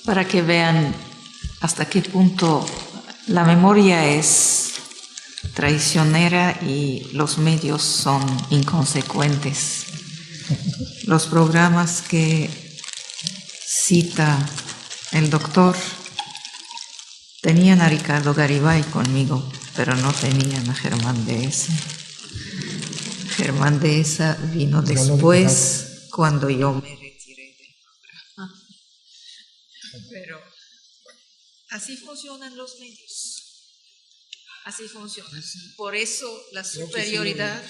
para que vean hasta qué punto la memoria es traicionera y los medios son inconsecuentes. Los programas que cita el doctor tenían a Ricardo Garibay conmigo, pero no tenían a Germán Dehesa. Germán Dehesa vino después, cuando yo me retiré del programa. Pero así funcionan los medios. Así funcionan. Por eso la superioridad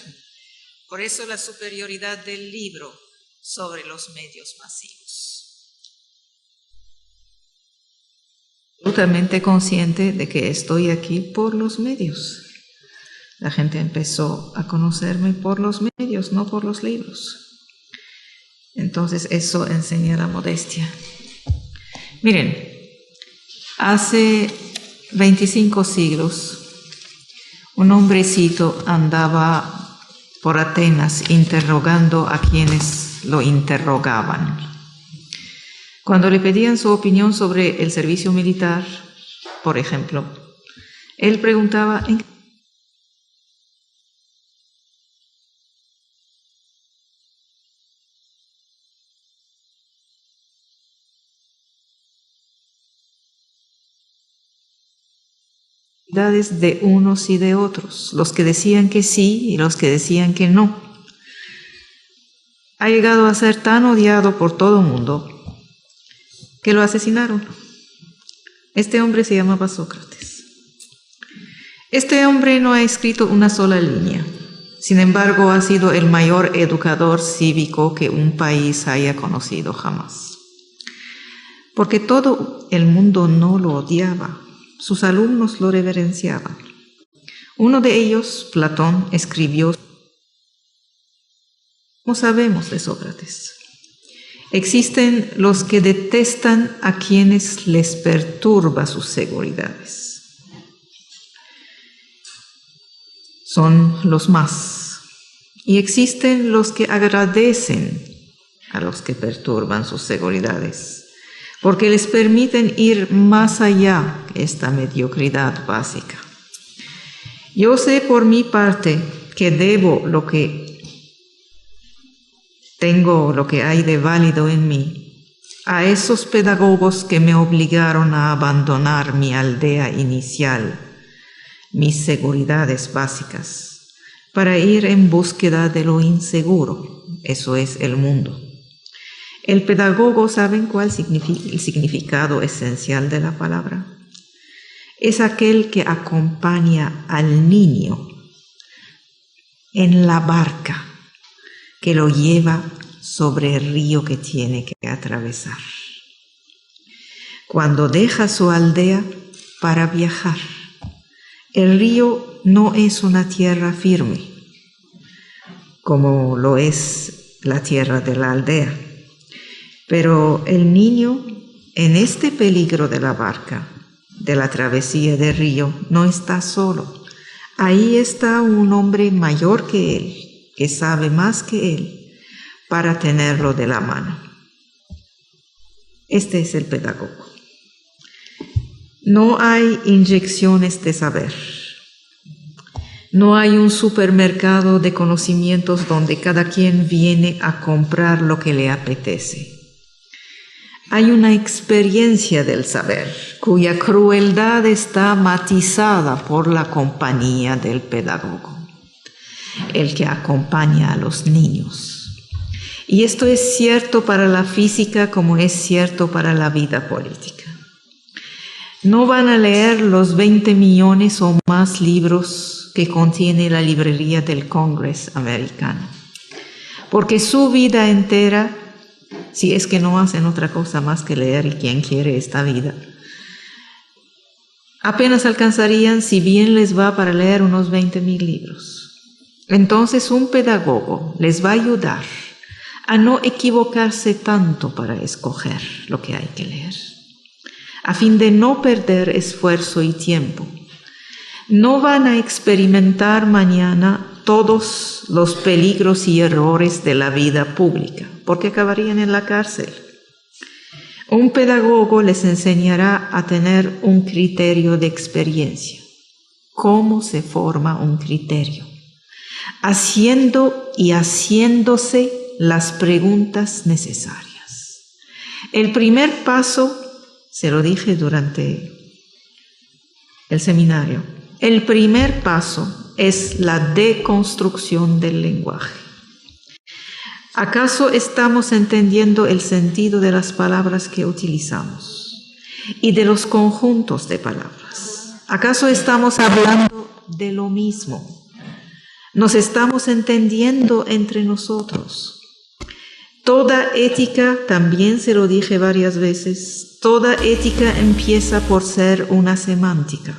del libro sobre los medios masivos. Absolutamente consciente de que estoy aquí por los medios. La gente empezó a conocerme por los medios, no por los libros. Entonces eso enseña la modestia. Miren, hace 25 siglos un hombrecito andaba por Atenas interrogando a quienes lo interrogaban. Cuando le pedían su opinión sobre el servicio militar, por ejemplo, él preguntaba ¿en qué de unos y de otros, los que decían que sí y los que decían que no? Ha llegado a ser tan odiado por todo el mundo que lo asesinaron. Este hombre se llamaba Sócrates. Este hombre no ha escrito una sola línea. Sin embargo, ha sido el mayor educador cívico que un país haya conocido jamás. Porque todo el mundo no lo odiaba. Sus alumnos lo reverenciaban. Uno de ellos, Platón, escribió: ¿cómo sabemos de Sócrates? Existen los que detestan a quienes les perturba sus seguridades. Son los más. Y existen los que agradecen a los que perturban sus seguridades, porque les permiten ir más allá de esta mediocridad básica. Yo sé por mi parte que debo lo que tengo, lo que hay de válido en mí, a esos pedagogos que me obligaron a abandonar mi aldea inicial, mis seguridades básicas, para ir en búsqueda de lo inseguro, eso es el mundo. El pedagogo, ¿saben cuál es el significado esencial de la palabra? Es aquel que acompaña al niño en la barca que lo lleva sobre el río que tiene que atravesar. Cuando deja su aldea para viajar, el río no es una tierra firme, como lo es la tierra de la aldea. Pero el niño, en este peligro de la barca, de la travesía del río, no está solo. Ahí está un hombre mayor que él, que sabe más que él, para tenerlo de la mano. Este es el pedagogo. No hay inyecciones de saber. No hay un supermercado de conocimientos donde cada quien viene a comprar lo que le apetece. Hay una experiencia del saber, cuya crueldad está matizada por la compañía del pedagogo, el que acompaña a los niños. Y esto es cierto para la física como es cierto para la vida política. No van a leer los 20 millones o más libros que contiene la librería del Congreso americano, porque su vida entera, si es que no hacen otra cosa más que leer y quien quiere esta vida, apenas alcanzarían, si bien les va, para leer unos 20,000 libros. Entonces un pedagogo les va a ayudar a no equivocarse tanto para escoger lo que hay que leer, a fin de no perder esfuerzo y tiempo. No van a experimentar mañana todos los peligros y errores de la vida pública, porque acabarían en la cárcel. Un pedagogo les enseñará a tener un criterio de experiencia. ¿Cómo se forma un criterio? Haciendo y haciéndose las preguntas necesarias. El primer paso, se lo dije durante el seminario, el primer paso es la deconstrucción del lenguaje. ¿Acaso estamos entendiendo el sentido de las palabras que utilizamos y de los conjuntos de palabras? ¿Acaso estamos hablando de lo mismo? ¿Nos estamos entendiendo entre nosotros? Toda ética, también se lo dije varias veces, toda ética empieza por ser una semántica.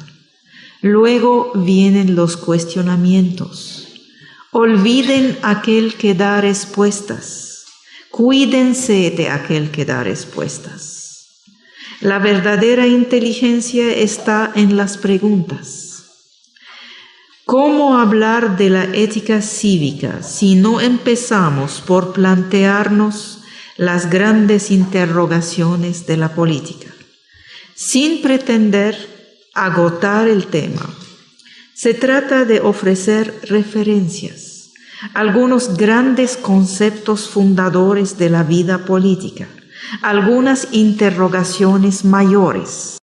Luego vienen los cuestionamientos. Olviden aquel que da respuestas. Cuídense de aquel que da respuestas. La verdadera inteligencia está en las preguntas. ¿Cómo hablar de la ética cívica si no empezamos por plantearnos las grandes interrogaciones de la política? Sin pretender agotar el tema, se trata de ofrecer referencias, algunos grandes conceptos fundadores de la vida política, algunas interrogaciones mayores.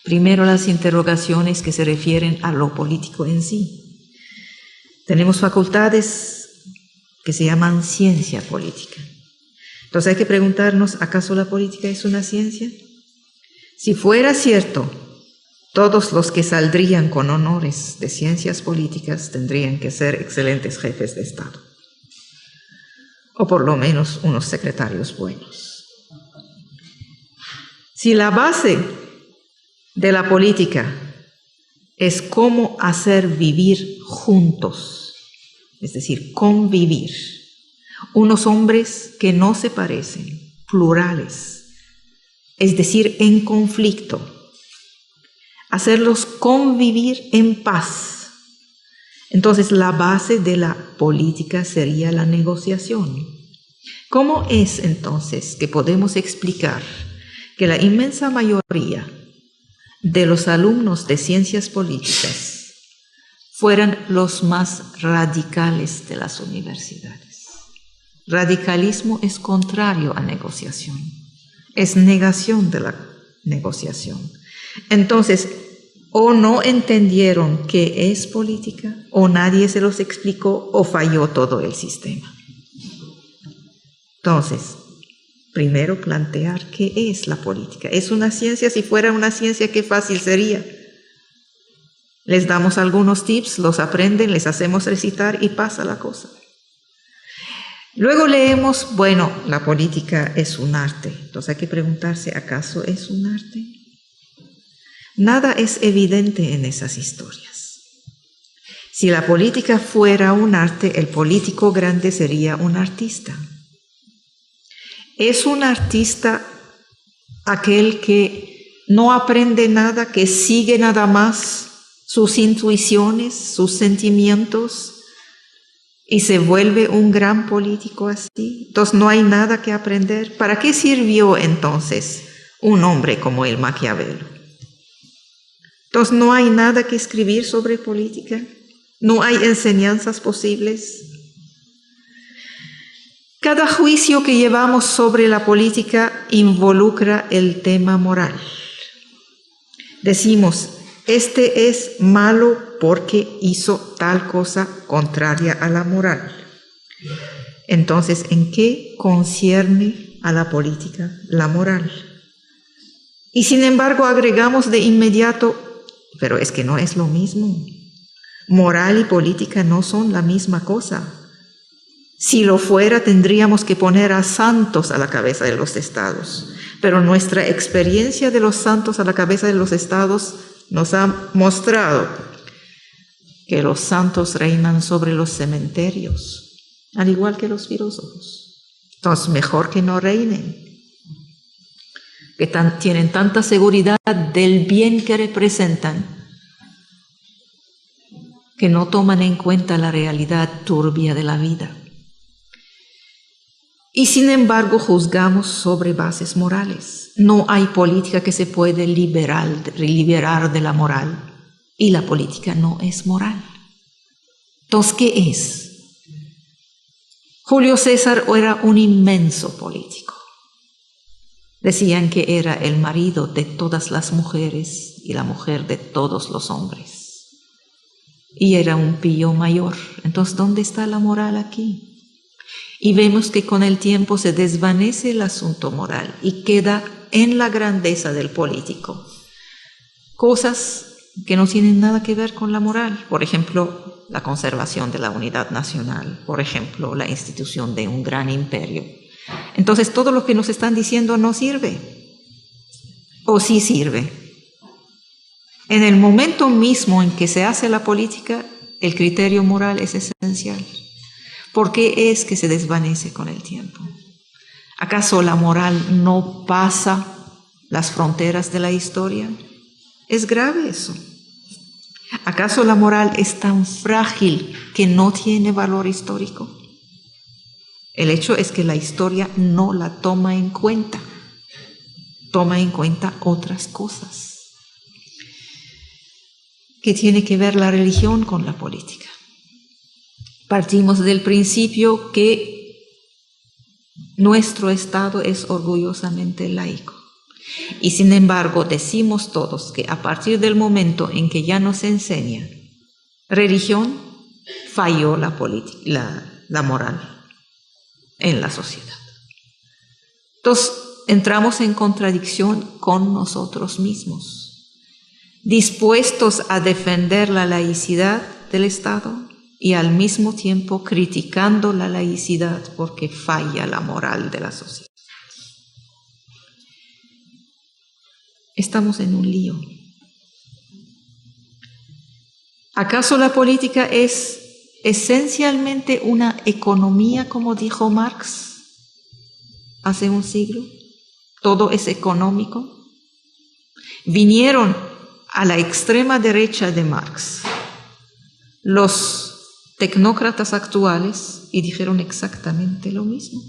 Primero, las interrogaciones que se refieren a lo político en sí. Tenemos facultades que se llaman ciencia política. Entonces hay que preguntarnos, ¿acaso la política es una ciencia? Si fuera cierto, todos los que saldrían con honores de ciencias políticas tendrían que ser excelentes jefes de Estado, o por lo menos unos secretarios buenos. Si la base de la política es cómo hacer vivir juntos, es decir, convivir, unos hombres que no se parecen, plurales, es decir, en conflicto, hacerlos convivir en paz. Entonces, la base de la política sería la negociación. ¿Cómo es entonces que podemos explicar que la inmensa mayoría de los alumnos de ciencias políticas fueran los más radicales de las universidades? Radicalismo es contrario a negociación, es negación de la negociación. Entonces, o no entendieron qué es política, o nadie se los explicó, o falló todo el sistema. Entonces, primero plantear qué es la política. ¿Es una ciencia? Si fuera una ciencia, qué fácil sería. Les damos algunos tips, los aprenden, les hacemos recitar y pasa la cosa. Luego leemos, bueno, la política es un arte. Entonces hay que preguntarse, ¿acaso es un arte? Nada es evidente en esas historias. Si la política fuera un arte, el político grande sería un artista. Es un artista aquel que no aprende nada, que sigue nada más sus intuiciones, sus sentimientos, y se vuelve un gran político así. Entonces no hay nada que aprender. ¿Para qué sirvió entonces un hombre como el Maquiavelo? Entonces no hay nada que escribir sobre política, no hay enseñanzas posibles. Cada juicio que llevamos sobre la política involucra el tema moral. Decimos, este es malo porque hizo tal cosa contraria a la moral. Entonces, ¿en qué concierne a la política la moral? Y sin embargo agregamos de inmediato, pero es que no es lo mismo. Moral y política no son la misma cosa. Si lo fuera, tendríamos que poner a santos a la cabeza de los estados. Pero nuestra experiencia de los santos a la cabeza de los estados nos ha mostrado que los santos reinan sobre los cementerios, al igual que los filósofos. Entonces, mejor que no reinen, que tienen tanta seguridad del bien que representan, que no toman en cuenta la realidad turbia de la vida. Y sin embargo juzgamos sobre bases morales. No hay política que se puede liberar de la moral. Y la política no es moral. Entonces, ¿qué es? Julio César era un inmenso político. Decían que era el marido de todas las mujeres y la mujer de todos los hombres. Y era un Pío mayor. Entonces, ¿dónde está la moral aquí? Y vemos que con el tiempo se desvanece el asunto moral y queda en la grandeza del político cosas que no tienen nada que ver con la moral. Por ejemplo, la conservación de la unidad nacional. Por ejemplo, la institución de un gran imperio. Entonces, todo lo que nos están diciendo no sirve. ¿O sí sirve? En el momento mismo en que se hace la política, el criterio moral es esencial. ¿Por qué es que se desvanece con el tiempo? ¿Acaso la moral no pasa las fronteras de la historia? Es grave eso. ¿Acaso la moral es tan frágil que no tiene valor histórico? El hecho es que la historia no la toma en cuenta. Toma en cuenta otras cosas. ¿Qué tiene que ver la religión con la política? Partimos del principio que nuestro Estado es orgullosamente laico. Y sin embargo, decimos todos que a partir del momento en que ya nos enseña religión, falló la moral en la sociedad. Entonces, entramos en contradicción con nosotros mismos, dispuestos a defender la laicidad del Estado, y al mismo tiempo criticando la laicidad porque falla la moral de la sociedad. Estamos en un lío. ¿Acaso la política es esencialmente una economía, como dijo Marx hace un siglo? ¿Todo es económico? Vinieron a la extrema derecha de Marx los tecnócratas actuales y dijeron exactamente lo mismo.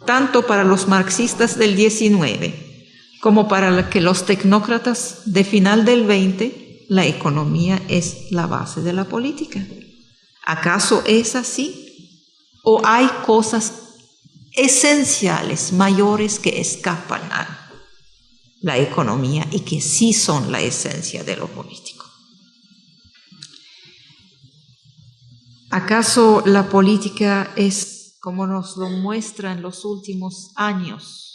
Tanto para los marxistas del 19 como para los tecnócratas de final del 20, la economía es la base de la política. ¿Acaso es así? ¿O hay cosas esenciales, mayores, que escapan a la economía y que sí son la esencia de lo político? ¿Acaso la política es, como nos lo muestran los últimos años,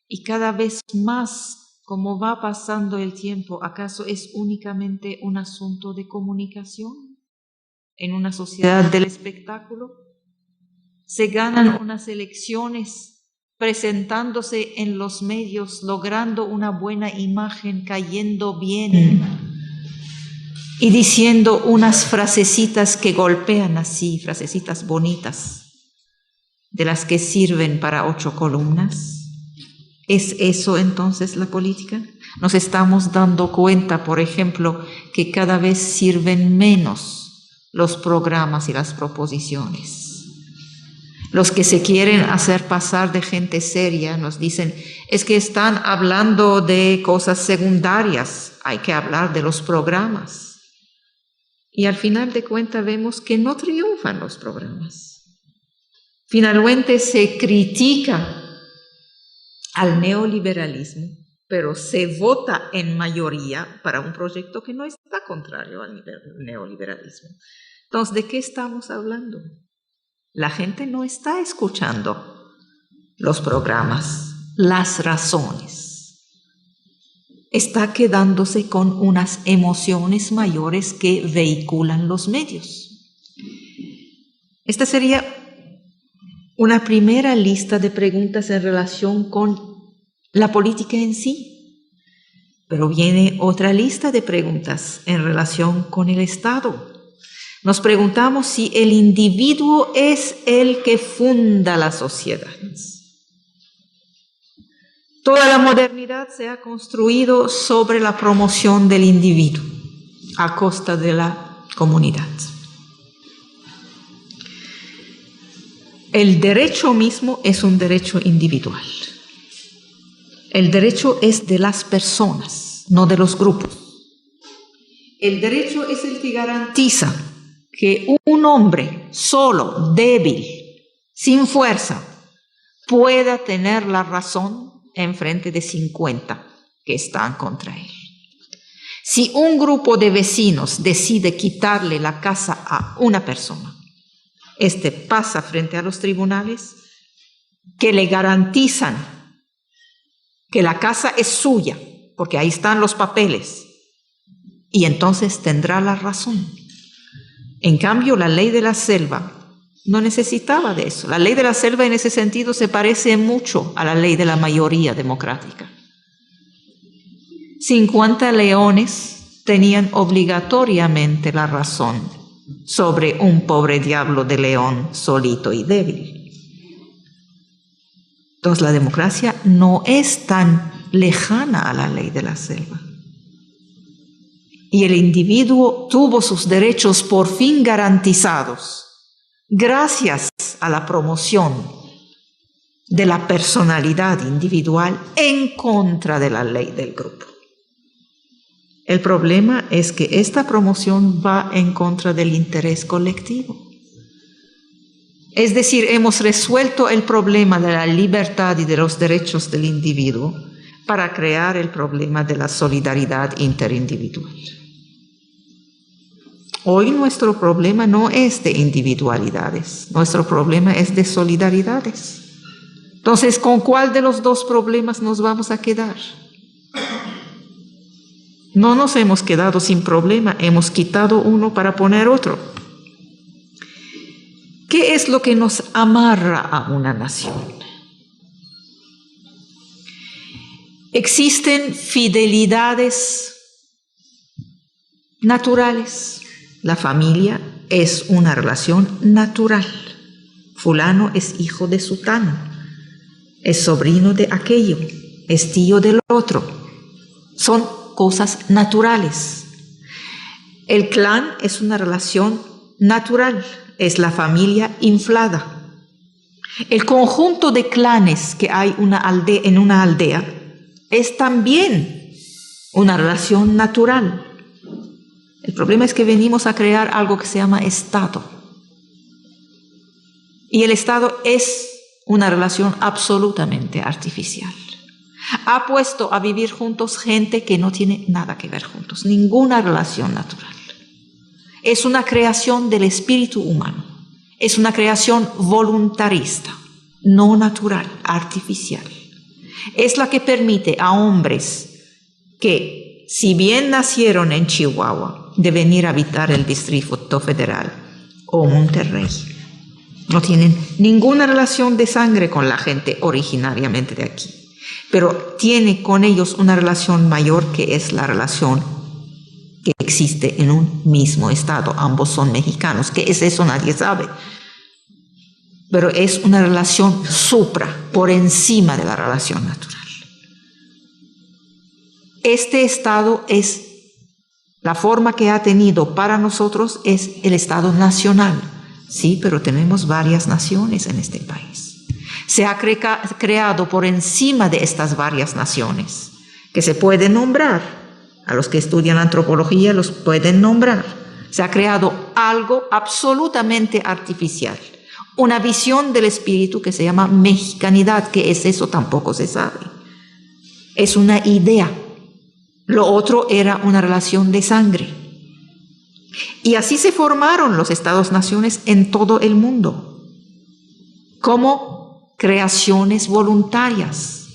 y cada vez más, como va pasando el tiempo, acaso es únicamente un asunto de comunicación en una sociedad del espectáculo? Se ganan unas elecciones presentándose en los medios, logrando una buena imagen, cayendo bien y diciendo unas frasecitas que golpean así, frasecitas bonitas, de las que sirven para 8 columnas. ¿Es eso entonces la política? Nos estamos dando cuenta, por ejemplo, que cada vez sirven menos los programas y las proposiciones. Los que se quieren hacer pasar de gente seria nos dicen, es que están hablando de cosas secundarias, hay que hablar de los programas. Y al final de cuentas vemos que no triunfan los programas. Finalmente se critica al neoliberalismo, pero se vota en mayoría para un proyecto que no está contrario al neoliberalismo. Entonces, ¿de qué estamos hablando? La gente no está escuchando los programas, las razones. Está quedándose con unas emociones mayores que vehiculan los medios. Esta sería una primera lista de preguntas en relación con la política en sí. Pero viene otra lista de preguntas en relación con el Estado. Nos preguntamos si el individuo es el que funda la sociedad. Toda la modernidad se ha construido sobre la promoción del individuo a costa de la comunidad. El derecho mismo es un derecho individual. El derecho es de las personas, no de los grupos. El derecho es el que garantiza que un hombre solo, débil, sin fuerza, pueda tener la razón en frente de 50 que están contra él. Si un grupo de vecinos decide quitarle la casa a una persona, este pasa frente a los tribunales que le garantizan que la casa es suya, porque ahí están los papeles, y entonces tendrá la razón. En cambio, la ley de la selva no necesitaba de eso. La ley de la selva en ese sentido se parece mucho a la ley de la mayoría democrática. 50 leones tenían obligatoriamente la razón sobre un pobre diablo de león solito y débil. Entonces la democracia no es tan lejana a la ley de la selva. Y el individuo tuvo sus derechos por fin garantizados gracias a la promoción de la personalidad individual en contra de la ley del grupo. El problema es que esta promoción va en contra del interés colectivo. Es decir, hemos resuelto el problema de la libertad y de los derechos del individuo para crear el problema de la solidaridad interindividual. Hoy nuestro problema no es de individualidades, nuestro problema es de solidaridades. Entonces, ¿con cuál de los dos problemas nos vamos a quedar? No nos hemos quedado sin problema, hemos quitado uno para poner otro. ¿Qué es lo que nos amarra a una nación? Existen fidelidades naturales. La familia es una relación natural. Fulano es hijo de sutano, es sobrino de aquello, es tío del otro. Son cosas naturales. El clan es una relación natural, es la familia inflada. El conjunto de clanes que hay en una aldea es también una relación natural. El problema es que venimos a crear algo que se llama Estado. Y el Estado es una relación absolutamente artificial. Ha puesto a vivir juntos gente que no tiene nada que ver juntos, ninguna relación natural. Es una creación del espíritu humano, es una creación voluntarista, no natural, artificial. Es la que permite a hombres que, si bien nacieron en Chihuahua, de venir a habitar el Distrito Federal o Monterrey. No tienen ninguna relación de sangre con la gente originariamente de aquí, pero tiene con ellos una relación mayor, que es la relación que existe en un mismo estado. Ambos son mexicanos. ¿Qué es eso? Nadie sabe. Pero es una relación supra, por encima de la relación natural. Este estado es la forma que ha tenido para nosotros, es el Estado nacional. Sí, pero tenemos varias naciones en este país. Se ha creado por encima de estas varias naciones, que se pueden nombrar. A los que estudian antropología los pueden nombrar. Se ha creado algo absolutamente artificial. Una visión del espíritu que se llama mexicanidad. ¿Qué es eso? Tampoco se sabe. Es una idea. Lo otro era una relación de sangre. Y así se formaron los estados-naciones en todo el mundo, como creaciones voluntarias.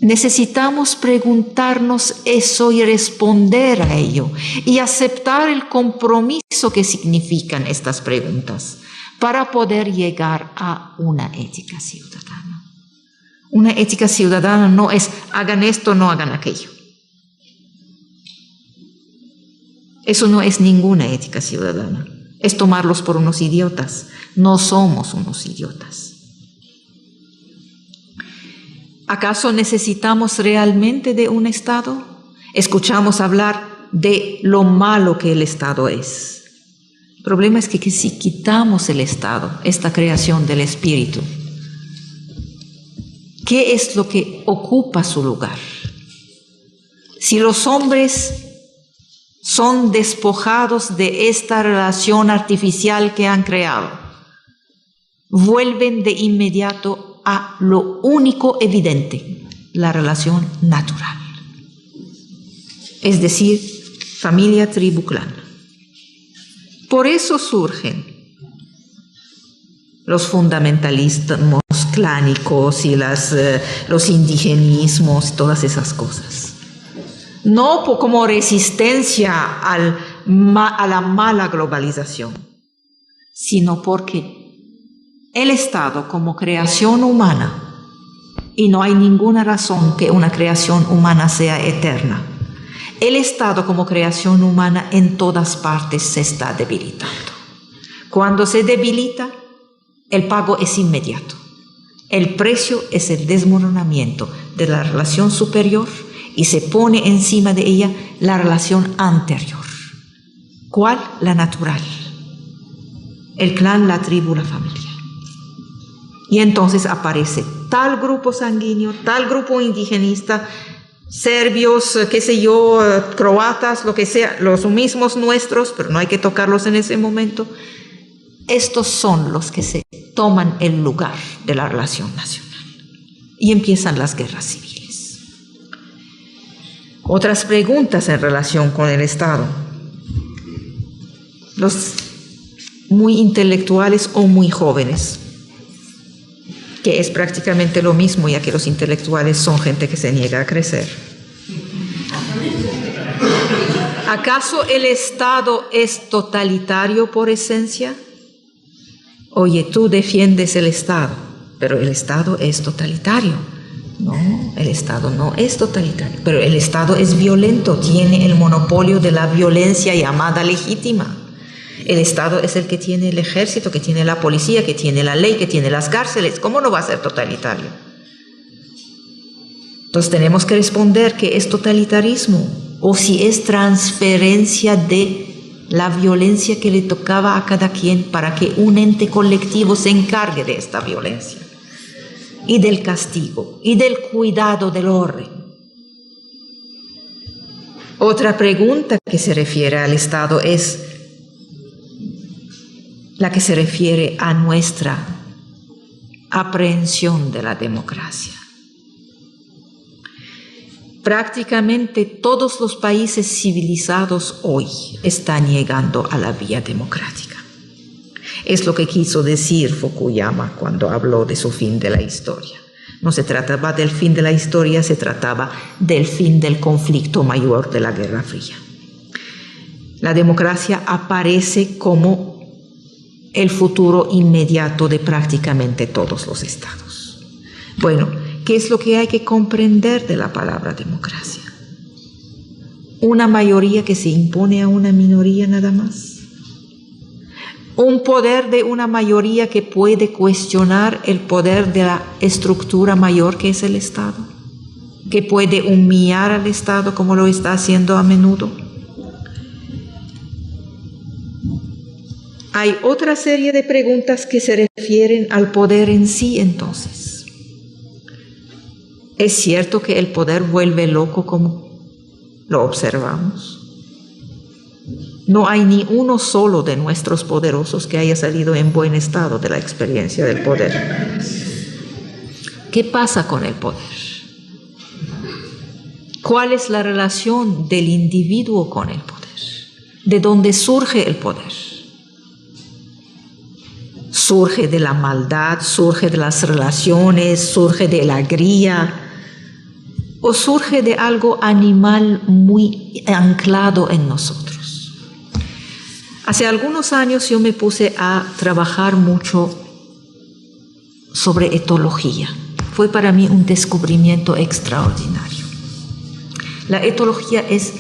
Necesitamos preguntarnos eso y responder a ello, y aceptar el compromiso que significan estas preguntas para poder llegar a una ética ciudadana. Una ética ciudadana no es hagan esto, no hagan aquello. Eso no es ninguna ética ciudadana. Es tomarlos por unos idiotas. No somos unos idiotas. ¿Acaso necesitamos realmente de un Estado? Escuchamos hablar de lo malo que el Estado es. El problema es que si quitamos el Estado, esta creación del espíritu, ¿qué es lo que ocupa su lugar? Si los hombres son despojados de esta relación artificial que han creado, vuelven de inmediato a lo único evidente, la relación natural. Es decir, familia, tribu, clan. Por eso surgen los fundamentalismos clánicos y los indigenismos, todas esas cosas. No como resistencia a la mala globalización, sino porque el Estado como creación humana, y no hay ninguna razón que una creación humana sea eterna, el Estado como creación humana en todas partes se está debilitando. Cuando se debilita, el pago es inmediato. El precio es el desmoronamiento de la relación superior y se pone encima de ella la relación anterior. ¿Cuál? La natural. El clan, la tribu, la familia. Y entonces aparece tal grupo sanguíneo, tal grupo indigenista, serbios, qué sé yo, croatas, lo que sea, los mismos nuestros, pero no hay que tocarlos en ese momento. Estos son los que se toman el lugar de la relación nacional. Y empiezan las guerras civiles. Otras preguntas en relación con el Estado. Los muy intelectuales o muy jóvenes, que es prácticamente lo mismo, ya que los intelectuales son gente que se niega a crecer. ¿Acaso el Estado es totalitario por esencia? Oye, tú defiendes el Estado, pero el Estado es totalitario. No, el Estado no es totalitario, pero el Estado es violento, tiene el monopolio de la violencia llamada legítima. El Estado es el que tiene el ejército, que tiene la policía, que tiene la ley, que tiene las cárceles. ¿Cómo no va a ser totalitario? Entonces tenemos que responder que es totalitarismo o si es transferencia de la violencia que le tocaba a cada quien para que un ente colectivo se encargue de esta violencia y del castigo y del cuidado del orden. Otra pregunta que se refiere al Estado es la que se refiere a nuestra aprehensión de la democracia. Prácticamente todos los países civilizados hoy están llegando a la vía democrática. Es lo que quiso decir Fukuyama cuando habló de su fin de la historia. No se trataba del fin de la historia, se trataba del fin del conflicto mayor de la Guerra Fría. La democracia aparece como el futuro inmediato de prácticamente todos los estados. Bueno, ¿qué es lo que hay que comprender de la palabra democracia? ¿Una mayoría que se impone a una minoría nada más? ¿Un poder de una mayoría que puede cuestionar el poder de la estructura mayor que es el Estado? ¿Que puede humillar al Estado como lo está haciendo a menudo? Hay otra serie de preguntas que se refieren al poder en sí, entonces. ¿Es cierto que el poder vuelve loco como lo observamos? No hay ni uno solo de nuestros poderosos que haya salido en buen estado de la experiencia del poder. ¿Qué pasa con el poder? ¿Cuál es la relación del individuo con el poder? ¿De dónde surge el poder? ¿Surge de la maldad? ¿Surge de las relaciones? ¿Surge de la alegría? ¿O surge de algo animal muy anclado en nosotros? Hace algunos años yo me puse a trabajar mucho sobre etología. Fue para mí un descubrimiento extraordinario. La etología es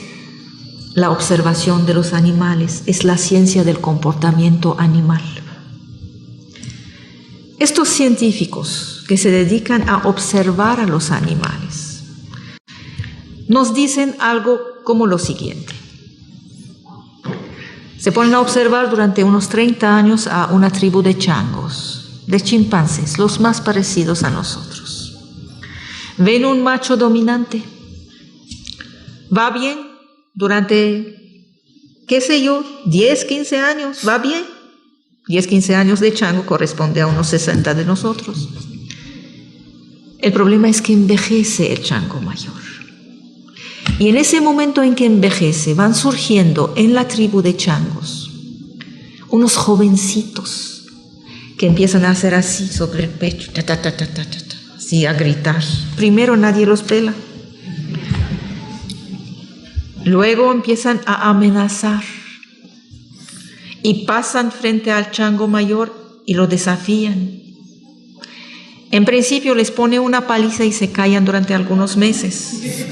la observación de los animales, es la ciencia del comportamiento animal. Estos científicos que se dedican a observar a los animales nos dicen algo como lo siguiente. Se ponen a observar durante unos 30 años a una tribu de changos, de chimpancés, los más parecidos a nosotros. Ven un macho dominante. Va bien durante, qué sé yo, 10, 15 años, va bien. 10, 15 años de chango corresponde a unos 60 de nosotros. El problema es que envejece el chango mayor. Y en ese momento en que envejece, van surgiendo en la tribu de changos unos jovencitos que empiezan a hacer así sobre el pecho, así a gritar. Primero nadie los pela. Luego empiezan a amenazar y pasan frente al chango mayor y lo desafían. En principio les pone una paliza y se callan durante algunos meses.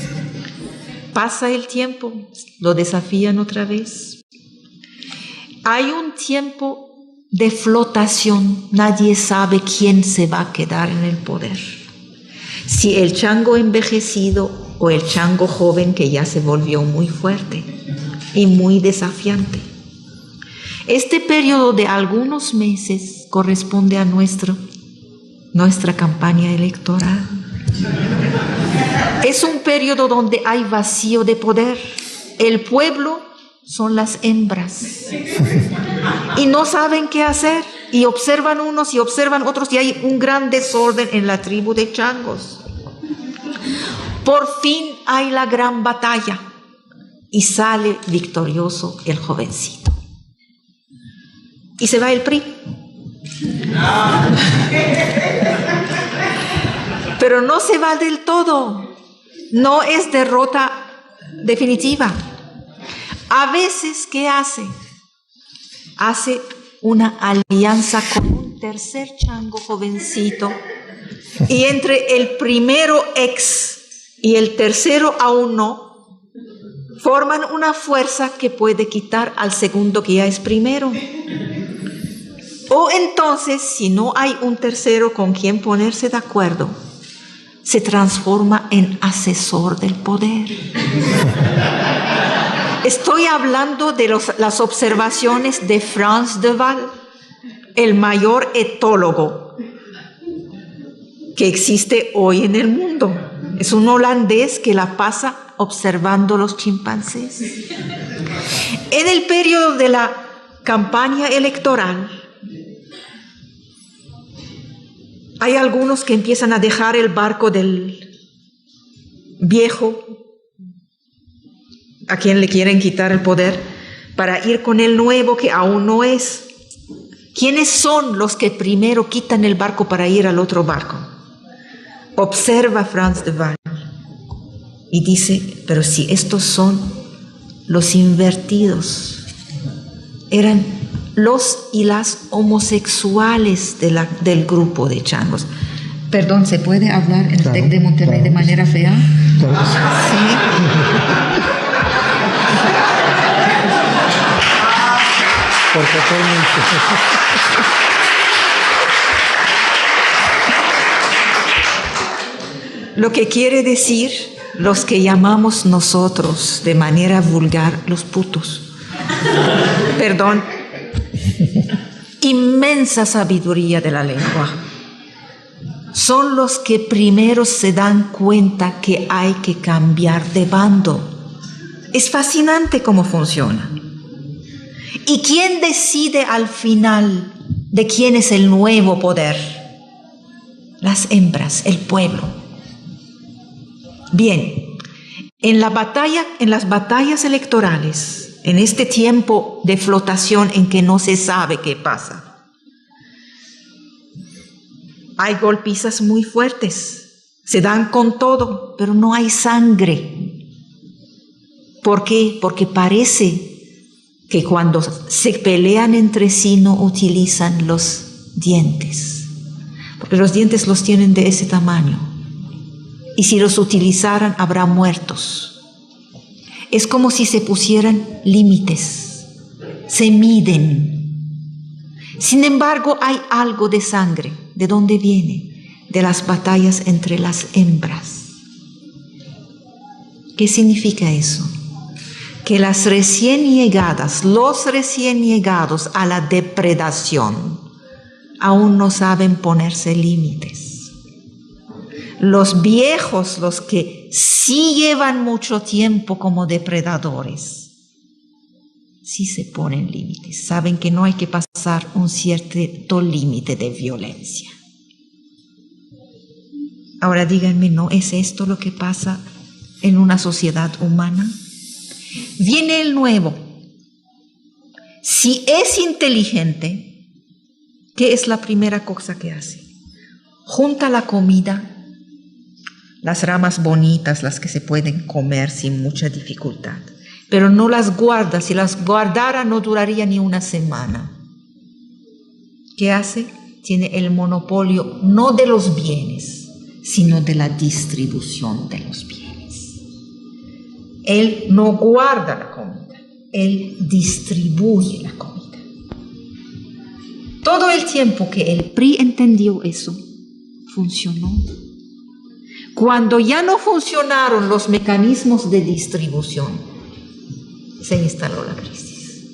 Pasa el tiempo, lo desafían otra vez. Hay un tiempo de flotación, nadie sabe quién se va a quedar en el poder. Si el chango envejecido o el chango joven que ya se volvió muy fuerte y muy desafiante. Este periodo de algunos meses corresponde a nuestra campaña electoral. Es un periodo donde hay vacío de poder. El pueblo son las hembras y no saben qué hacer y observan unos y observan otros y hay un gran desorden en la tribu de changos. Por fin hay la gran batalla y sale victorioso el jovencito y se va el PRI. Pero no se va del todo. No es derrota definitiva. A veces, ¿qué hace? Hace una alianza con un tercer chango jovencito y entre el primero ex y el tercero aún no, forman una fuerza que puede quitar al segundo que ya es primero. O entonces, si no hay un tercero con quien ponerse de acuerdo, se transforma en asesor del poder. Estoy hablando de las observaciones de Frans de Waal, el mayor etólogo que existe hoy en el mundo. Es un holandés que la pasa observando los chimpancés. En el periodo de la campaña electoral, hay algunos que empiezan a dejar el barco del viejo, a quien le quieren quitar el poder, para ir con el nuevo que aún no es. ¿Quiénes son los que primero quitan el barco para ir al otro barco? Observa Frans de Waal y dice, pero si estos son los invertidos, eran los y las homosexuales del grupo de changos. Perdón, ¿se puede hablar en el TEC de Monterrey de manera fea? Sí. Lo que quiere decir los que llamamos nosotros de manera vulgar los putos. Perdón. Inmensa sabiduría de la lengua. Son los que primero se dan cuenta que hay que cambiar de bando. Es fascinante cómo funciona. ¿Y quién decide al final de quién es el nuevo poder? Las hembras, el pueblo. Bien, en las batallas electorales, en este tiempo de flotación en que no se sabe qué pasa, hay golpizas muy fuertes, se dan con todo, pero no hay sangre. ¿Por qué? Porque parece que cuando se pelean entre sí no utilizan los dientes, porque los dientes los tienen de ese tamaño, y si los utilizaran habrá muertos. Es como si se pusieran límites, se miden. Sin embargo, hay algo de sangre. ¿De dónde viene? De las batallas entre las hembras. ¿Qué significa eso? Que que las recién llegadas, los recién llegados a la depredación, aún no saben ponerse límites. Los viejos, los que sí llevan mucho tiempo como depredadores, sí se ponen límites, saben que no hay que pasar un cierto límite de violencia. Ahora díganme, ¿no es esto lo que pasa en una sociedad humana? Viene el nuevo. Si es inteligente, ¿qué es la primera cosa que hace? Junta la comida, las ramas bonitas, las que se pueden comer sin mucha dificultad, pero no las guarda. Si las guardara no duraría ni una semana. ¿Qué hace? Tiene el monopolio no de los bienes, sino de la distribución de los bienes. Él no guarda la comida, él distribuye la comida. Todo el tiempo que el PRI entendió eso, funcionó. Cuando ya no funcionaron los mecanismos de distribución, se instaló la crisis.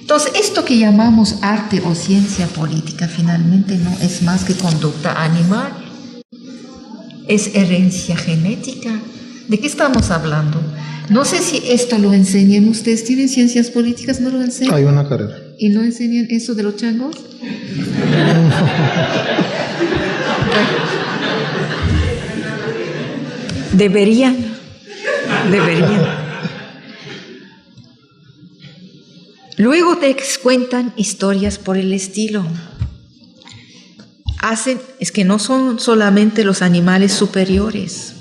Entonces, esto que llamamos arte o ciencia política finalmente no es más que conducta animal, es herencia genética. ¿De qué estamos hablando? No sé si esto lo enseñan ustedes. ¿Tienen ciencias políticas? ¿No lo enseñan? Hay una carrera. ¿Y no enseñan eso de los changos? Deberían. Luego te cuentan historias por el estilo. Es que no son solamente los animales superiores.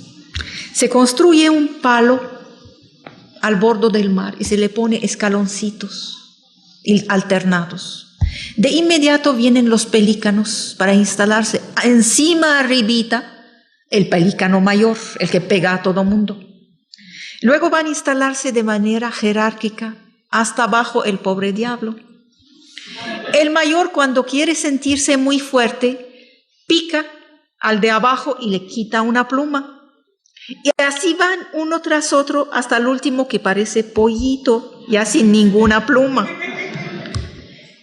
Se construye un palo al borde del mar y se le pone escaloncitos alternados. De inmediato vienen los pelícanos para instalarse encima, arribita, el pelícano mayor, el que pega a todo mundo. Luego van a instalarse de manera jerárquica hasta abajo el pobre diablo. El mayor, cuando quiere sentirse muy fuerte, pica al de abajo y le quita una pluma. Y así van uno tras otro hasta el último que parece pollito, ya sin ninguna pluma.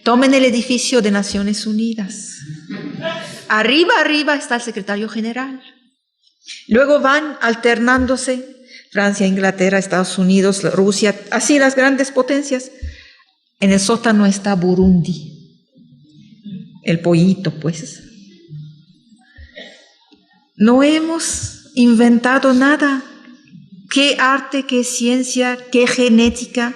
Tomen el edificio de Naciones Unidas. Arriba está el secretario general. Luego van alternándose Francia, Inglaterra, Estados Unidos, Rusia, así las grandes potencias. En el sótano está Burundi, el pollito, pues. No hemos inventado nada. ¿Qué arte, qué ciencia, qué genética?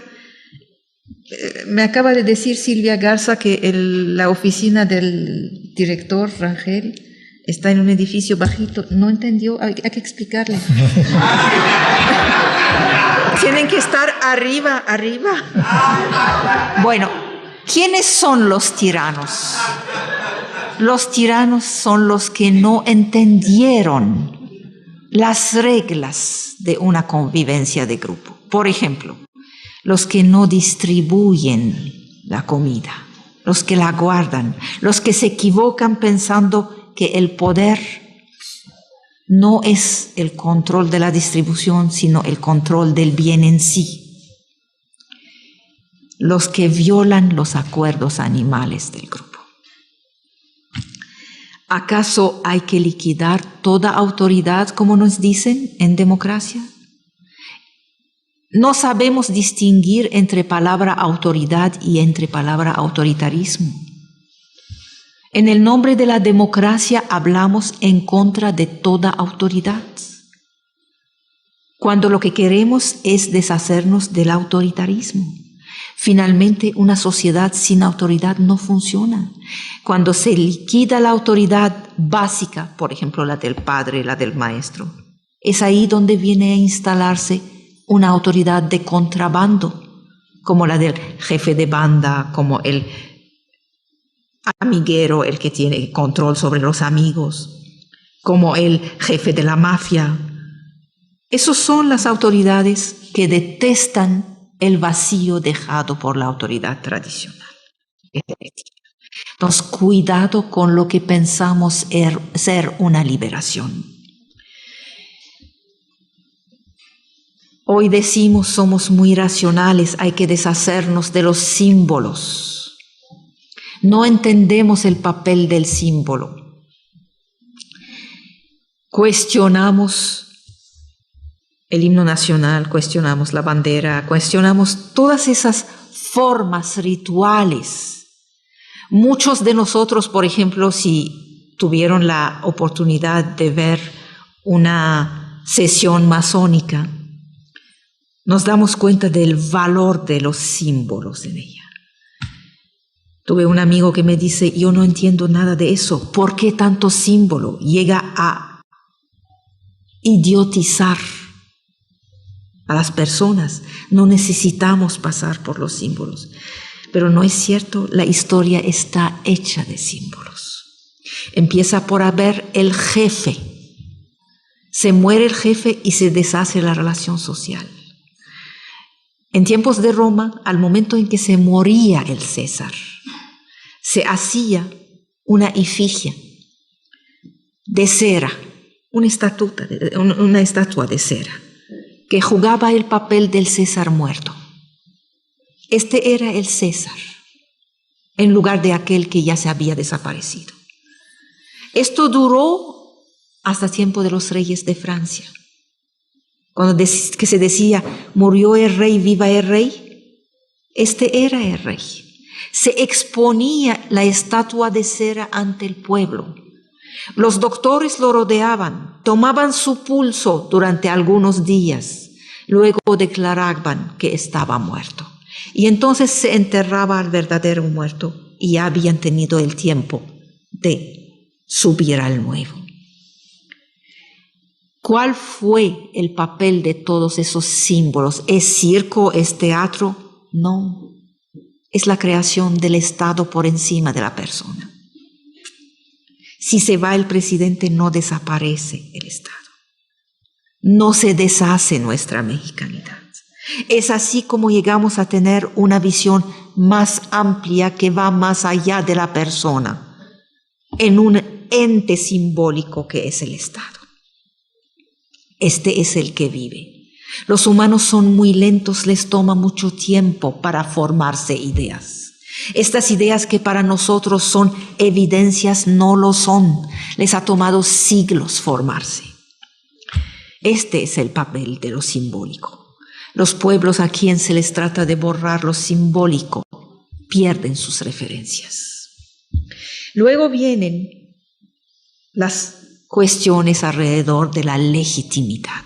Me acaba de decir Silvia Garza que la oficina del director Rangel está en un edificio bajito. No entendió, hay que explicarle. Tienen que estar arriba. Bueno, ¿quiénes son los tiranos? Los tiranos son los que no entendieron las reglas de una convivencia de grupo. Por ejemplo, los que no distribuyen la comida, los que la guardan, los que se equivocan pensando que el poder no es el control de la distribución, sino el control del bien en sí. Los que violan los acuerdos animales del grupo. ¿Acaso hay que liquidar toda autoridad, como nos dicen en democracia? No sabemos distinguir entre palabra autoridad y entre palabra autoritarismo. En el nombre de la democracia hablamos en contra de toda autoridad, cuando lo que queremos es deshacernos del autoritarismo. Finalmente, una sociedad sin autoridad no funciona. Cuando se liquida la autoridad básica, por ejemplo, la del padre, la del maestro, es ahí donde viene a instalarse una autoridad de contrabando, como la del jefe de banda, como el amiguero, el que tiene control sobre los amigos, como el jefe de la mafia. Esas son las autoridades que detestan el vacío dejado por la autoridad tradicional. Entonces, cuidado con lo que pensamos ser una liberación. Hoy decimos somos muy racionales, hay que deshacernos de los símbolos. No entendemos el papel del símbolo. Cuestionamos el himno nacional, cuestionamos la bandera, cuestionamos todas esas formas rituales. Muchos de nosotros, por ejemplo, si tuvieron la oportunidad de ver una sesión masónica, nos damos cuenta del valor de los símbolos en ella. Tuve un amigo que me dice, yo no entiendo nada de eso. ¿Por qué tanto símbolo? Llega a idiotizar a las personas. No necesitamos pasar por los símbolos. Pero no es cierto, la historia está hecha de símbolos. Empieza por haber el jefe. Se muere el jefe y se deshace la relación social. En tiempos de Roma, al momento en que se moría el César, se hacía una efigie de cera, una estatua de cera, que jugaba el papel del César muerto. Este era el César, en lugar de aquel que ya se había desaparecido. Esto duró hasta tiempo de los reyes de Francia. Cuando que se decía, murió el rey, viva el rey, este era el rey. Se exponía la estatua de cera ante el pueblo. Los doctores lo rodeaban, tomaban su pulso durante algunos días, luego declaraban que estaba muerto. Y entonces se enterraba al verdadero muerto y ya habían tenido el tiempo de subir al nuevo. ¿Cuál fue el papel de todos esos símbolos? ¿Es circo? ¿Es teatro? No. Es la creación del Estado por encima de la persona. Si se va el presidente, no desaparece el Estado. No se deshace nuestra mexicanidad. Es así como llegamos a tener una visión más amplia que va más allá de la persona, en un ente simbólico que es el Estado. Este es el que vive. Los humanos son muy lentos, les toma mucho tiempo para formarse ideas. Estas ideas que para nosotros son evidencias no lo son. Les ha tomado siglos formarse. Este es el papel de lo simbólico. Los pueblos a quien se les trata de borrar lo simbólico pierden sus referencias. Luego vienen las cuestiones alrededor de la legitimidad.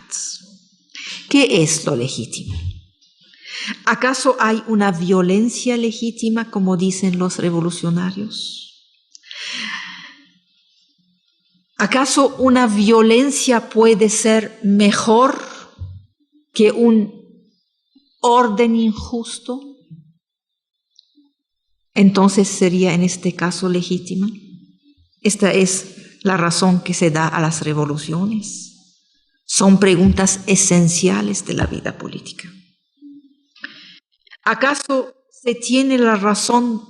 ¿Qué es lo legítimo? ¿Acaso hay una violencia legítima, como dicen los revolucionarios? ¿Acaso una violencia puede ser mejor que un orden injusto? Entonces sería en este caso legítima. Esta es la razón que se da a las revoluciones. Son preguntas esenciales de la vida política. ¿Acaso se tiene la razón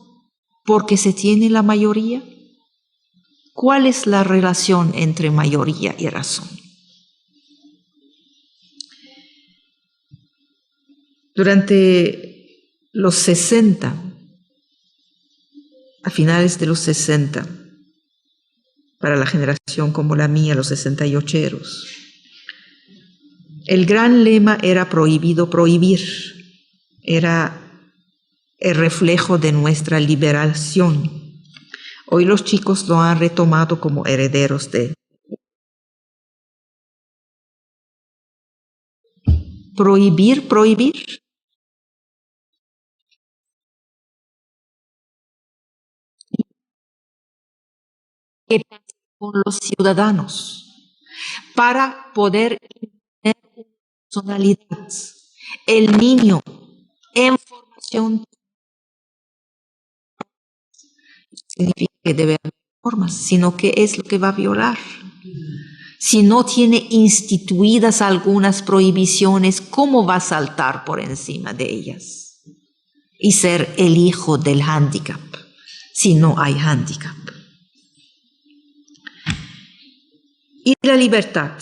porque se tiene la mayoría? ¿Cuál es la relación entre mayoría y razón? Durante los 60, a finales de los 60, para la generación como la mía, los 68eros, el gran lema era prohibido prohibir. Era el reflejo de nuestra liberación. Hoy los chicos lo han retomado como herederos de prohibir. ¿Qué pasa con los ciudadanos? Para poder tener personalidad. El niño en formación significa que debe haber normas, sino que es lo que va a violar. Si no tiene instituidas algunas prohibiciones, ¿cómo va a saltar por encima de ellas? Y ser el hijo del hándicap, si no hay hándicap. ¿Y la libertad?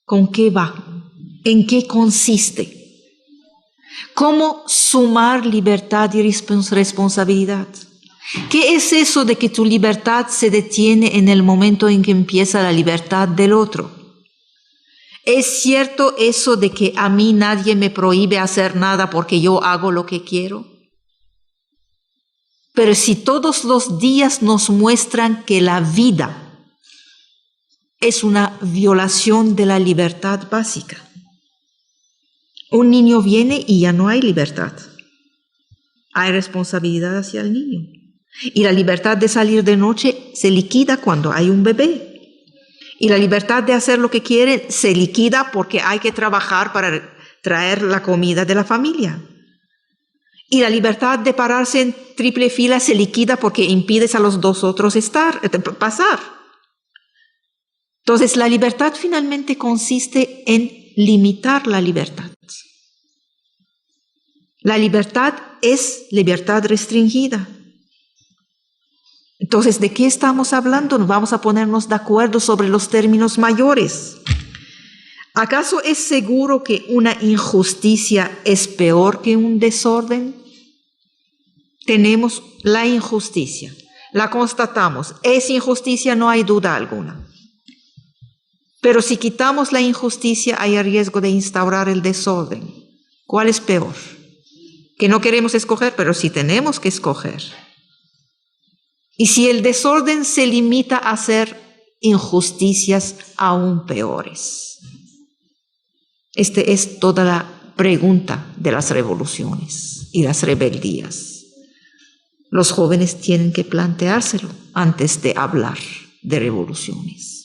¿Con qué va? ¿En qué consiste? ¿Cómo sumar libertad y responsabilidad? ¿Qué es eso de que tu libertad se detiene en el momento en que empieza la libertad del otro? ¿Es cierto eso de que a mí nadie me prohíbe hacer nada porque yo hago lo que quiero? Pero si todos los días nos muestran que la vida es una violación de la libertad básica. Un niño viene y ya no hay libertad. Hay responsabilidad hacia el niño. Y la libertad de salir de noche se liquida cuando hay un bebé. Y la libertad de hacer lo que quiere se liquida porque hay que trabajar para traer la comida de la familia. Y la libertad de pararse en triple fila se liquida porque impides a los dos otros pasar. Entonces, la libertad finalmente consiste en limitar la libertad. La libertad es libertad restringida. Entonces, ¿de qué estamos hablando? Vamos a ponernos de acuerdo sobre los términos mayores. ¿Acaso es seguro que una injusticia es peor que un desorden? Tenemos la injusticia, la constatamos. Es injusticia, no hay duda alguna. Pero si quitamos la injusticia, hay riesgo de instaurar el desorden. ¿Cuál es peor? Que no queremos escoger, pero sí tenemos que escoger. Y si el desorden se limita a hacer injusticias aún peores. Esta es toda la pregunta de las revoluciones y las rebeldías. Los jóvenes tienen que planteárselo antes de hablar de revoluciones.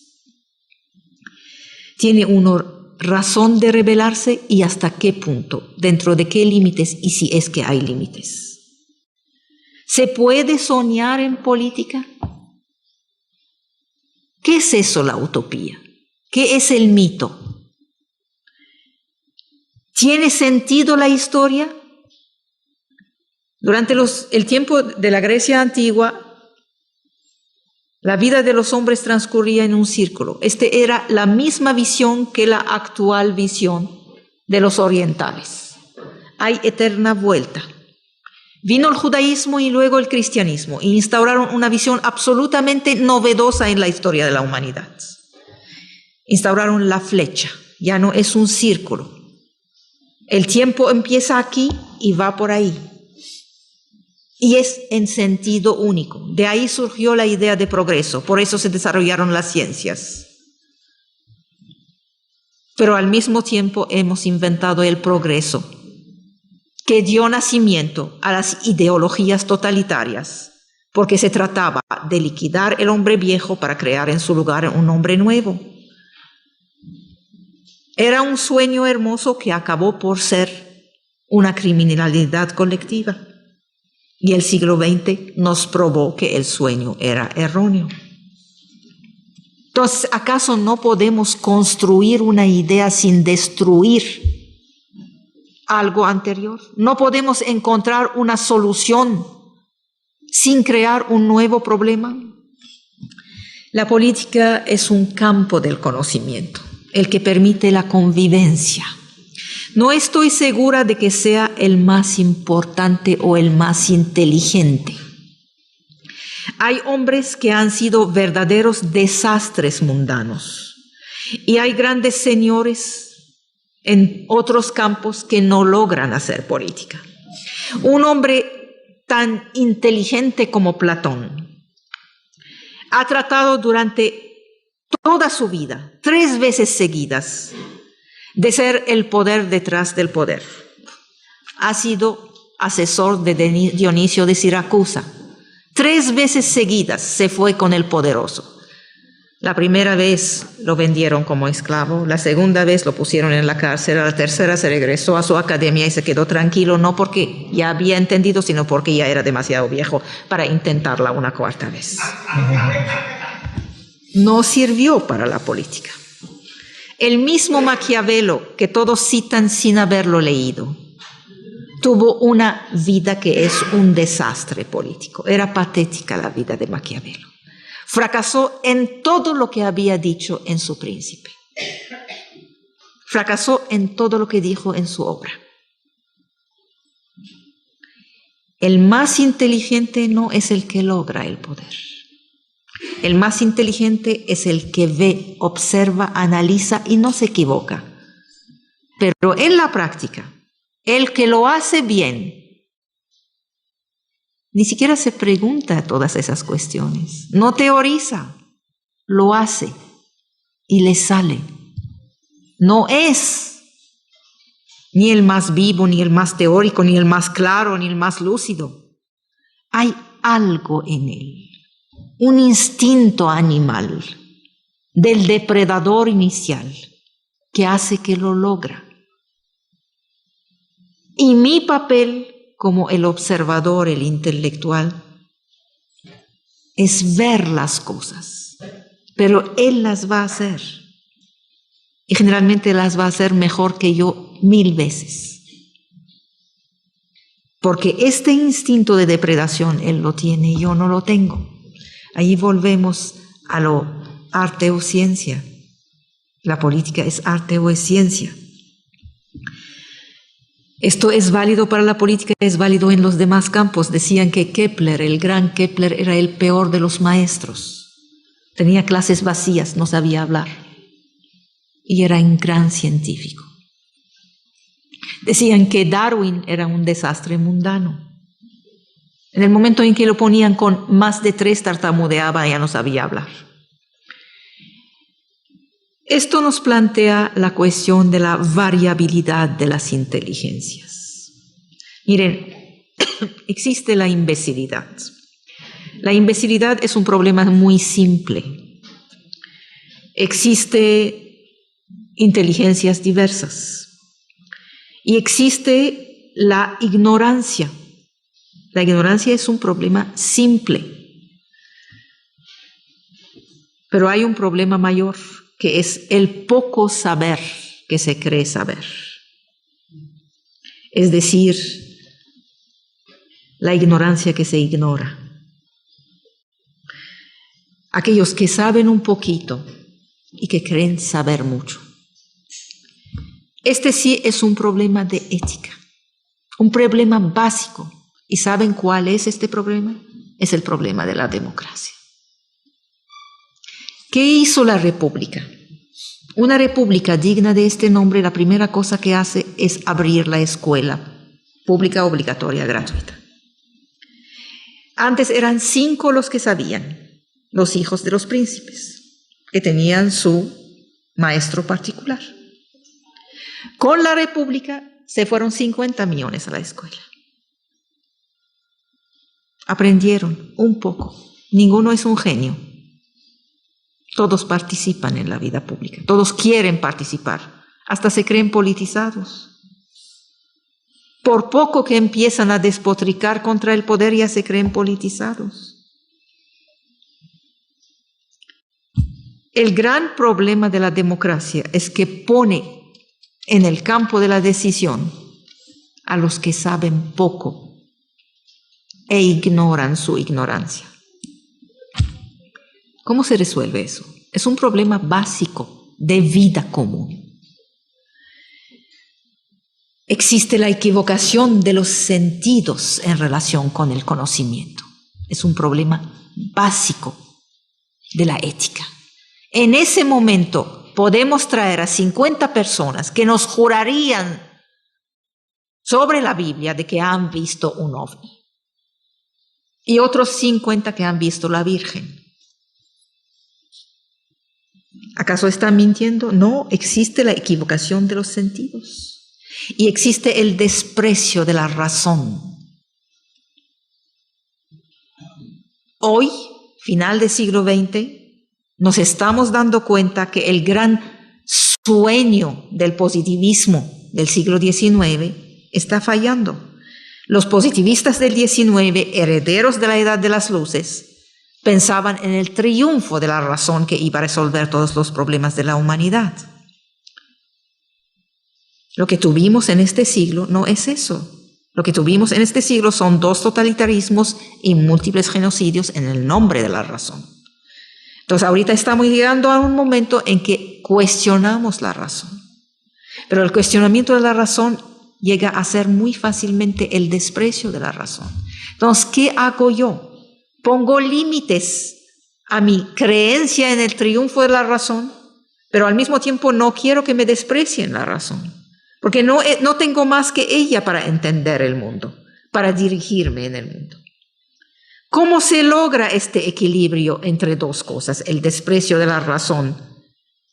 ¿Tiene uno razón de rebelarse y hasta qué punto? ¿Dentro de qué límites y si es que hay límites? ¿Se puede soñar en política? ¿Qué es eso, la utopía? ¿Qué es el mito? ¿Tiene sentido la historia? Durante el tiempo de la Grecia antigua, la vida de los hombres transcurría en un círculo. Era la misma visión que la actual visión de los orientales. Hay eterna vuelta. Vino el judaísmo y luego el cristianismo e instauraron una visión absolutamente novedosa en la historia de la humanidad. Instauraron la flecha, ya no es un círculo. El tiempo empieza aquí y va por ahí. Y es en sentido único. De ahí surgió la idea de progreso, por eso se desarrollaron las ciencias. Pero al mismo tiempo hemos inventado el progreso, que dio nacimiento a las ideologías totalitarias, porque se trataba de liquidar el hombre viejo para crear en su lugar un hombre nuevo. Era un sueño hermoso que acabó por ser una criminalidad colectiva. Y el siglo XX nos probó que el sueño era erróneo. Entonces, ¿acaso no podemos construir una idea sin destruir algo anterior? ¿No podemos encontrar una solución sin crear un nuevo problema? La política es un campo del conocimiento, el que permite la convivencia. No estoy segura de que sea el más importante o el más inteligente. Hay hombres que han sido verdaderos desastres mundanos y hay grandes señores en otros campos que no logran hacer política. Un hombre tan inteligente como Platón ha tratado durante toda su vida, 3 veces seguidas, de ser el poder detrás del poder. Ha sido asesor de Dionisio de Siracusa. 3 veces seguidas se fue con el poderoso. La primera vez lo vendieron como esclavo, la segunda vez lo pusieron en la cárcel, la tercera se regresó a su academia y se quedó tranquilo, no porque ya había entendido, sino porque ya era demasiado viejo para intentarla una 4ª vez. No sirvió para la política. El mismo Maquiavelo, que todos citan sin haberlo leído, tuvo una vida que es un desastre político. Era patética la vida de Maquiavelo. Fracasó en todo lo que había dicho en su Príncipe. Fracasó en todo lo que dijo en su obra. El más inteligente no es el que logra el poder. El más inteligente es el que ve, observa, analiza y no se equivoca. Pero en la práctica, el que lo hace bien, ni siquiera se pregunta todas esas cuestiones. No teoriza, lo hace y le sale. No es ni el más vivo, ni el más teórico, ni el más claro, ni el más lúcido. Hay algo en él, un instinto animal del depredador inicial que hace que lo logra. Y mi papel como el observador, el intelectual, es ver las cosas, pero él las va a hacer. Y generalmente las va a hacer mejor que yo 1000 veces. Porque este instinto de depredación él lo tiene y yo no lo tengo. Ahí volvemos a lo arte o ciencia. La política es arte o es ciencia. Esto es válido para la política, es válido en los demás campos. Decían que Kepler, el gran Kepler, era el peor de los maestros. Tenía clases vacías, no sabía hablar. Y era un gran científico. Decían que Darwin era un desastre mundano. En el momento en que lo ponían con más de 3 tartamudeaba, ya no sabía hablar. Esto nos plantea la cuestión de la variabilidad de las inteligencias. Miren, existe la imbecilidad. La imbecilidad es un problema muy simple. Existe inteligencias diversas y existe la ignorancia. La ignorancia es un problema simple, pero hay un problema mayor, que es el poco saber que se cree saber. Es decir, la ignorancia que se ignora. Aquellos que saben un poquito y que creen saber mucho. Este sí es un problema de ética, un problema básico. ¿Y saben cuál es este problema? Es el problema de la democracia. ¿Qué hizo la República? Una república digna de este nombre, la primera cosa que hace es abrir la escuela pública obligatoria gratuita. Antes eran 5 los que sabían, los hijos de los príncipes, que tenían su maestro particular. Con la República se fueron 50 millones a la escuela. Aprendieron un poco. Ninguno es un genio. Todos participan en la vida pública. Todos quieren participar. Hasta se creen politizados. Por poco que empiezan a despotricar contra el poder, ya se creen politizados. El gran problema de la democracia es que pone en el campo de la decisión a los que saben poco e ignoran su ignorancia. ¿Cómo se resuelve eso? Es un problema básico de vida común. Existe la equivocación de los sentidos en relación con el conocimiento. Es un problema básico de la ética. En ese momento podemos traer a 50 personas que nos jurarían sobre la Biblia de que han visto un ovni. Y otros 50 que han visto la Virgen. ¿Acaso están mintiendo? No, existe la equivocación de los sentidos. Y existe el desprecio de la razón. Hoy, final del siglo XX, nos estamos dando cuenta que el gran sueño del positivismo del siglo XIX está fallando. Los positivistas del XIX, herederos de la Edad de las Luces, pensaban en el triunfo de la razón que iba a resolver todos los problemas de la humanidad. Lo que tuvimos en este siglo no es eso. Lo que tuvimos en este siglo son 2 totalitarismos y múltiples genocidios en el nombre de la razón. Entonces ahorita estamos llegando a un momento en que cuestionamos la razón. Pero el cuestionamiento de la razón llega a ser muy fácilmente el desprecio de la razón. Entonces, ¿qué hago yo? Pongo límites a mi creencia en el triunfo de la razón, pero al mismo tiempo no quiero que me desprecien la razón, porque no tengo más que ella para entender el mundo, para dirigirme en el mundo. ¿Cómo se logra este equilibrio entre dos cosas, el desprecio de la razón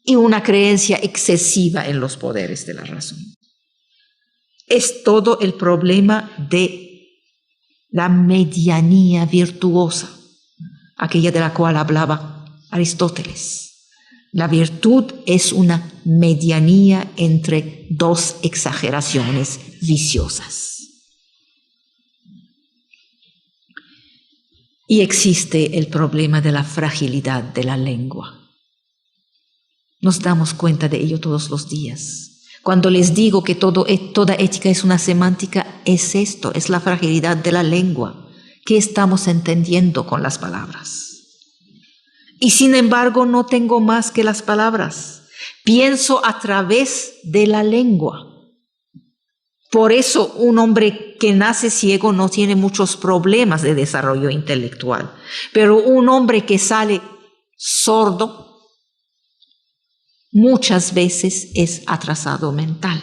y una creencia excesiva en los poderes de la razón? Es todo el problema de la medianía virtuosa, aquella de la cual hablaba Aristóteles. La virtud es una medianía entre dos exageraciones viciosas. Y existe el problema de la fragilidad de la lengua. Nos damos cuenta de ello todos los días. Cuando les digo que toda ética es una semántica, es esto, es la fragilidad de la lengua. ¿Qué estamos entendiendo con las palabras? Y sin embargo no tengo más que las palabras. Pienso a través de la lengua. Por eso un hombre que nace ciego no tiene muchos problemas de desarrollo intelectual. Pero un hombre que sale sordo muchas veces es atrasado mental.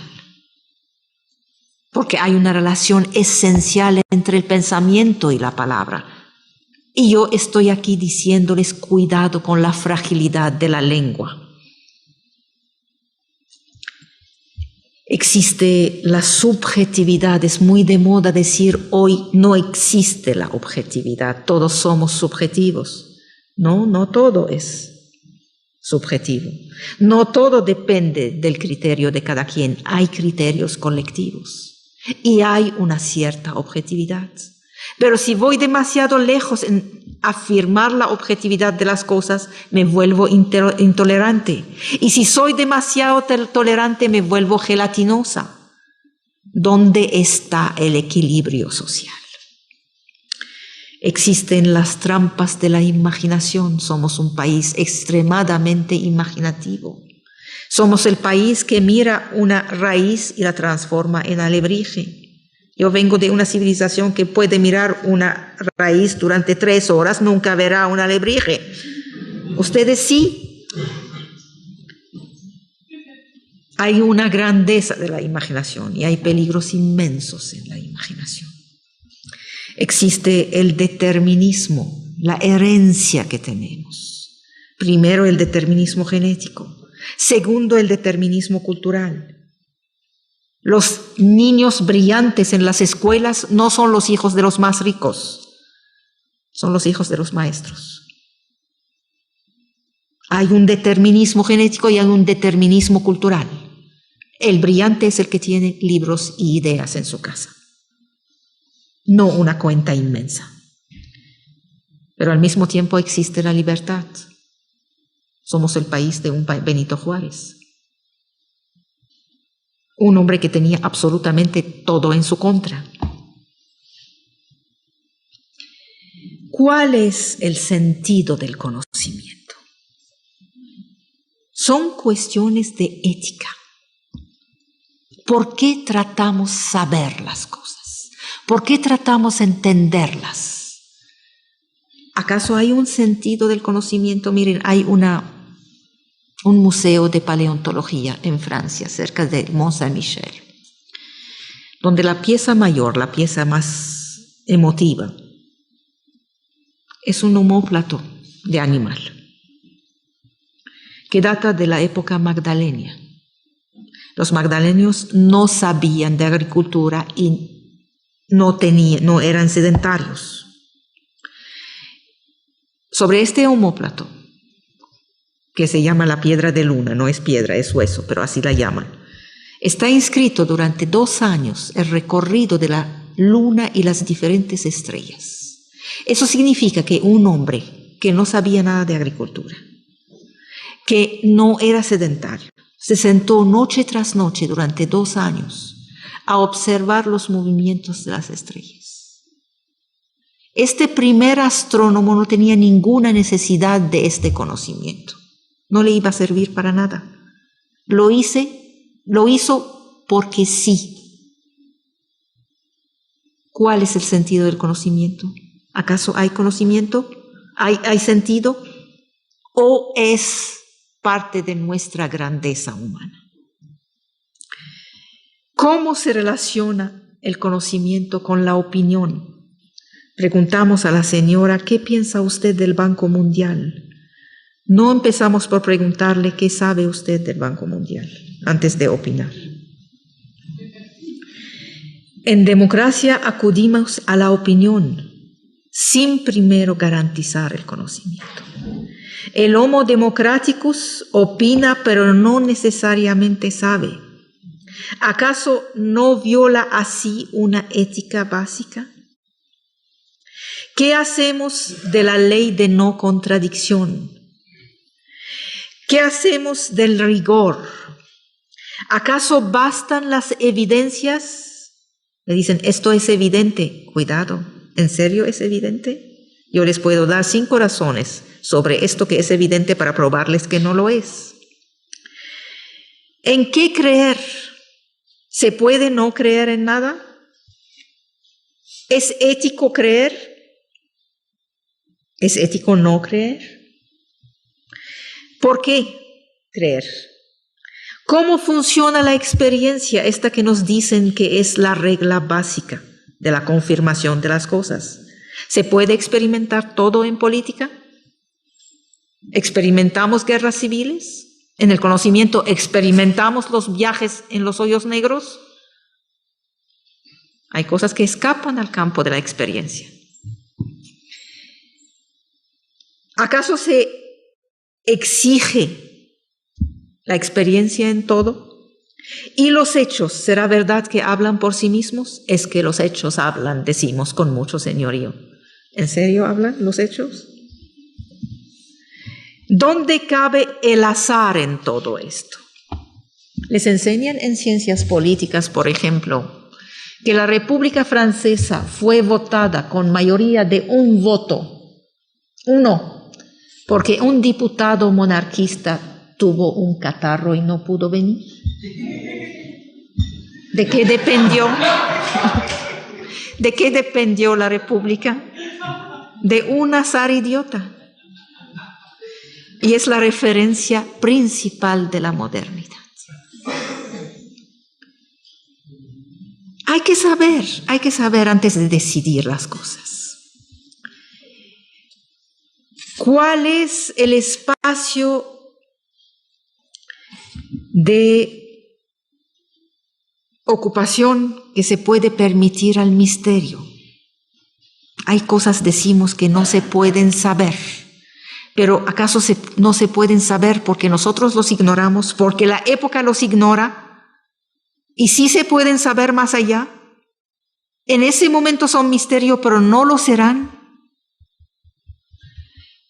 Porque hay una relación esencial entre el pensamiento y la palabra. Y yo estoy aquí diciéndoles cuidado con la fragilidad de la lengua. Existe la subjetividad, es muy de moda decir hoy no existe la objetividad, todos somos subjetivos. No todo es subjetivo. No todo depende del criterio de cada quien, hay criterios colectivos y hay una cierta objetividad. Pero si voy demasiado lejos en afirmar la objetividad de las cosas, me vuelvo intolerante. Y si soy demasiado tolerante, me vuelvo gelatinosa. ¿Dónde está el equilibrio social? Existen las trampas de la imaginación. Somos un país extremadamente imaginativo. Somos el país que mira una raíz y la transforma en alebrije. Yo vengo de una civilización que puede mirar una raíz durante 3 horas, nunca verá un alebrije. Ustedes sí. Hay una grandeza de la imaginación y hay peligros inmensos en la imaginación. Existe el determinismo, la herencia que tenemos. Primero, el determinismo genético. Segundo, el determinismo cultural. Los niños brillantes en las escuelas no son los hijos de los más ricos, son los hijos de los maestros. Hay un determinismo genético y hay un determinismo cultural. El brillante es el que tiene libros y ideas en su casa, no una cuenta inmensa. Pero al mismo tiempo existe la libertad. Somos el país de un Benito Juárez. Un hombre que tenía absolutamente todo en su contra. ¿Cuál es el sentido del conocimiento? Son cuestiones de ética. ¿Por qué tratamos saber las cosas? ¿Por qué tratamos entenderlas? ¿Acaso hay un sentido del conocimiento? Miren, hay un museo de paleontología en Francia, cerca de Mont-Saint-Michel, donde la pieza mayor, la pieza más emotiva, es un omóplato de animal que data de la época magdalena. Los magdalenios no sabían de agricultura y no eran sedentarios. Sobre este omóplato, que se llama la piedra de luna, no es piedra, es hueso, pero así la llaman. Está inscrito durante 2 años el recorrido de la luna y las diferentes estrellas. Eso significa que un hombre que no sabía nada de agricultura, que no era sedentario, se sentó noche tras noche durante 2 años a observar los movimientos de las estrellas. Este primer astrónomo no tenía ninguna necesidad de este conocimiento. No le iba a servir para nada. Lo hice Lo hizo porque sí. ¿Cuál es el sentido del conocimiento? ¿Acaso hay conocimiento? ¿Hay sentido? ¿O es parte de nuestra grandeza humana? ¿Cómo se relaciona el conocimiento con la opinión? Preguntamos a la señora, ¿qué piensa usted del Banco Mundial? No empezamos por preguntarle, ¿qué sabe usted del Banco Mundial? Antes de opinar. En democracia acudimos a la opinión, sin primero garantizar el conocimiento. El Homo democraticus opina, pero no necesariamente sabe. ¿Acaso no viola así una ética básica? ¿Qué hacemos de la ley de no contradicción? ¿Qué hacemos del rigor? ¿Acaso bastan las evidencias? Le dicen, esto es evidente. Cuidado, ¿en serio es evidente? Yo les puedo dar 5 razones sobre esto que es evidente para probarles que no lo es. ¿En qué creer? ¿Se puede no creer en nada? ¿Es ético creer? ¿Es ético no creer? ¿Por qué creer? ¿Cómo funciona la experiencia, esta que nos dicen que es la regla básica de la confirmación de las cosas? ¿Se puede experimentar todo en política? ¿Experimentamos guerras civiles? ¿En el conocimiento experimentamos los viajes en los hoyos negros? Hay cosas que escapan al campo de la experiencia. ¿Acaso se exige la experiencia en todo? ¿Y los hechos? ¿Será verdad que hablan por sí mismos? Es que los hechos hablan, decimos con mucho señorío. ¿En serio hablan los hechos? ¿Dónde cabe el azar en todo esto? Les enseñan en ciencias políticas, por ejemplo, que la República Francesa fue votada con mayoría de un voto, uno, porque un diputado monarquista tuvo un catarro y no pudo venir. ¿De qué dependió? ¿De qué dependió la República? De un azar idiota. Y es la referencia principal de la modernidad. Hay que saber antes de decidir las cosas. ¿Cuál es el espacio de ocupación que se puede permitir al misterio? Hay cosas, decimos, que no se pueden saber. Pero ¿acaso no se pueden saber porque nosotros los ignoramos, porque la época los ignora? ¿Y sí se pueden saber más allá? En ese momento son misterio, pero no lo serán.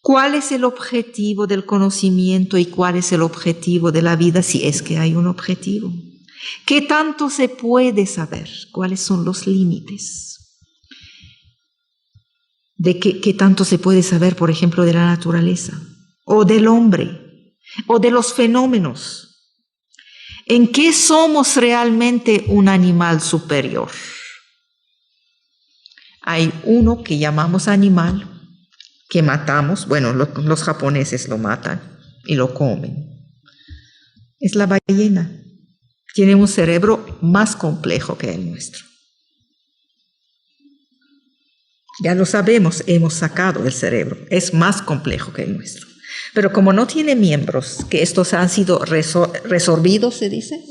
¿Cuál es el objetivo del conocimiento y cuál es el objetivo de la vida, si es que hay un objetivo? ¿Qué tanto se puede saber? ¿Cuáles son los límites? ¿De qué tanto se puede saber, por ejemplo, de la naturaleza, o del hombre, o de los fenómenos? ¿En qué somos realmente un animal superior? Hay uno que llamamos animal, que matamos, bueno, los japoneses lo matan y lo comen. Es la ballena. Tiene un cerebro más complejo que el nuestro. Ya lo sabemos, hemos sacado el cerebro, es más complejo que el nuestro. Pero como no tiene miembros, que estos han sido resorbidos, ¿se dice?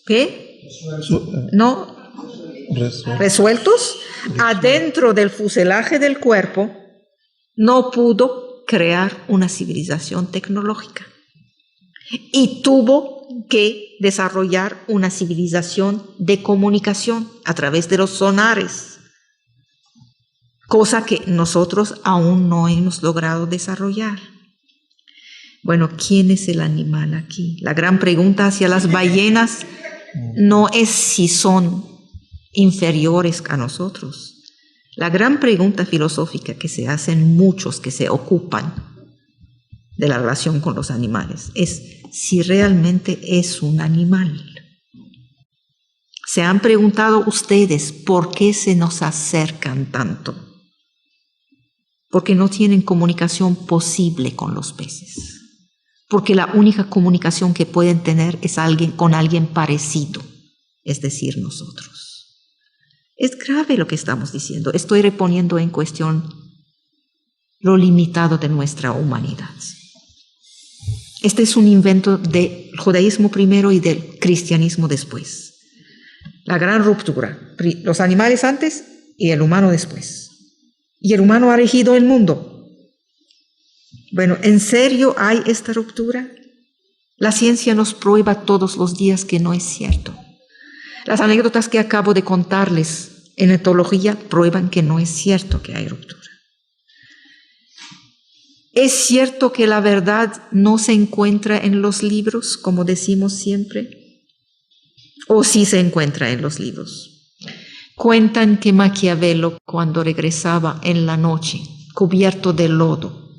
¿Qué? No, resueltos adentro del fuselaje del cuerpo, no pudo crear una civilización tecnológica. Y tuvo que desarrollar una civilización de comunicación a través de los sonares. Cosa que nosotros aún no hemos logrado desarrollar. Bueno, ¿quién es el animal aquí? La gran pregunta hacia las ballenas no es si son inferiores a nosotros. La gran pregunta filosófica que se hacen muchos que se ocupan de la relación con los animales es si realmente es un animal. ¿Se han preguntado ustedes por qué se nos acercan tanto? Porque no tienen comunicación posible con los peces. Porque la única comunicación que pueden tener es con alguien parecido, es decir, nosotros. Es grave lo que estamos diciendo. Estoy reponiendo en cuestión lo limitado de nuestra humanidad. Este es un invento del judaísmo primero y del cristianismo después. La gran ruptura. Los animales antes y el humano después. Y el humano ha regido el mundo. Bueno, ¿en serio hay esta ruptura? La ciencia nos prueba todos los días que no es cierto. Las anécdotas que acabo de contarles en etología prueban que no es cierto que hay ruptura. ¿Es cierto que la verdad no se encuentra en los libros, como decimos siempre? ¿O sí se encuentra en los libros? Cuentan que Maquiavelo, cuando regresaba en la noche, cubierto de lodo,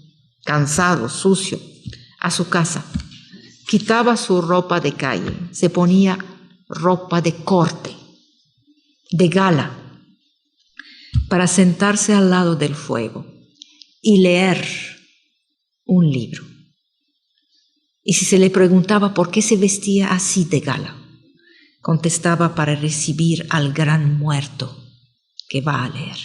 cansado, sucio, a su casa, quitaba su ropa de calle, se ponía ropa de corte, de gala, para sentarse al lado del fuego y leer un libro. Y si se le preguntaba por qué se vestía así de gala, contestaba: para recibir al gran muerto que va a leer.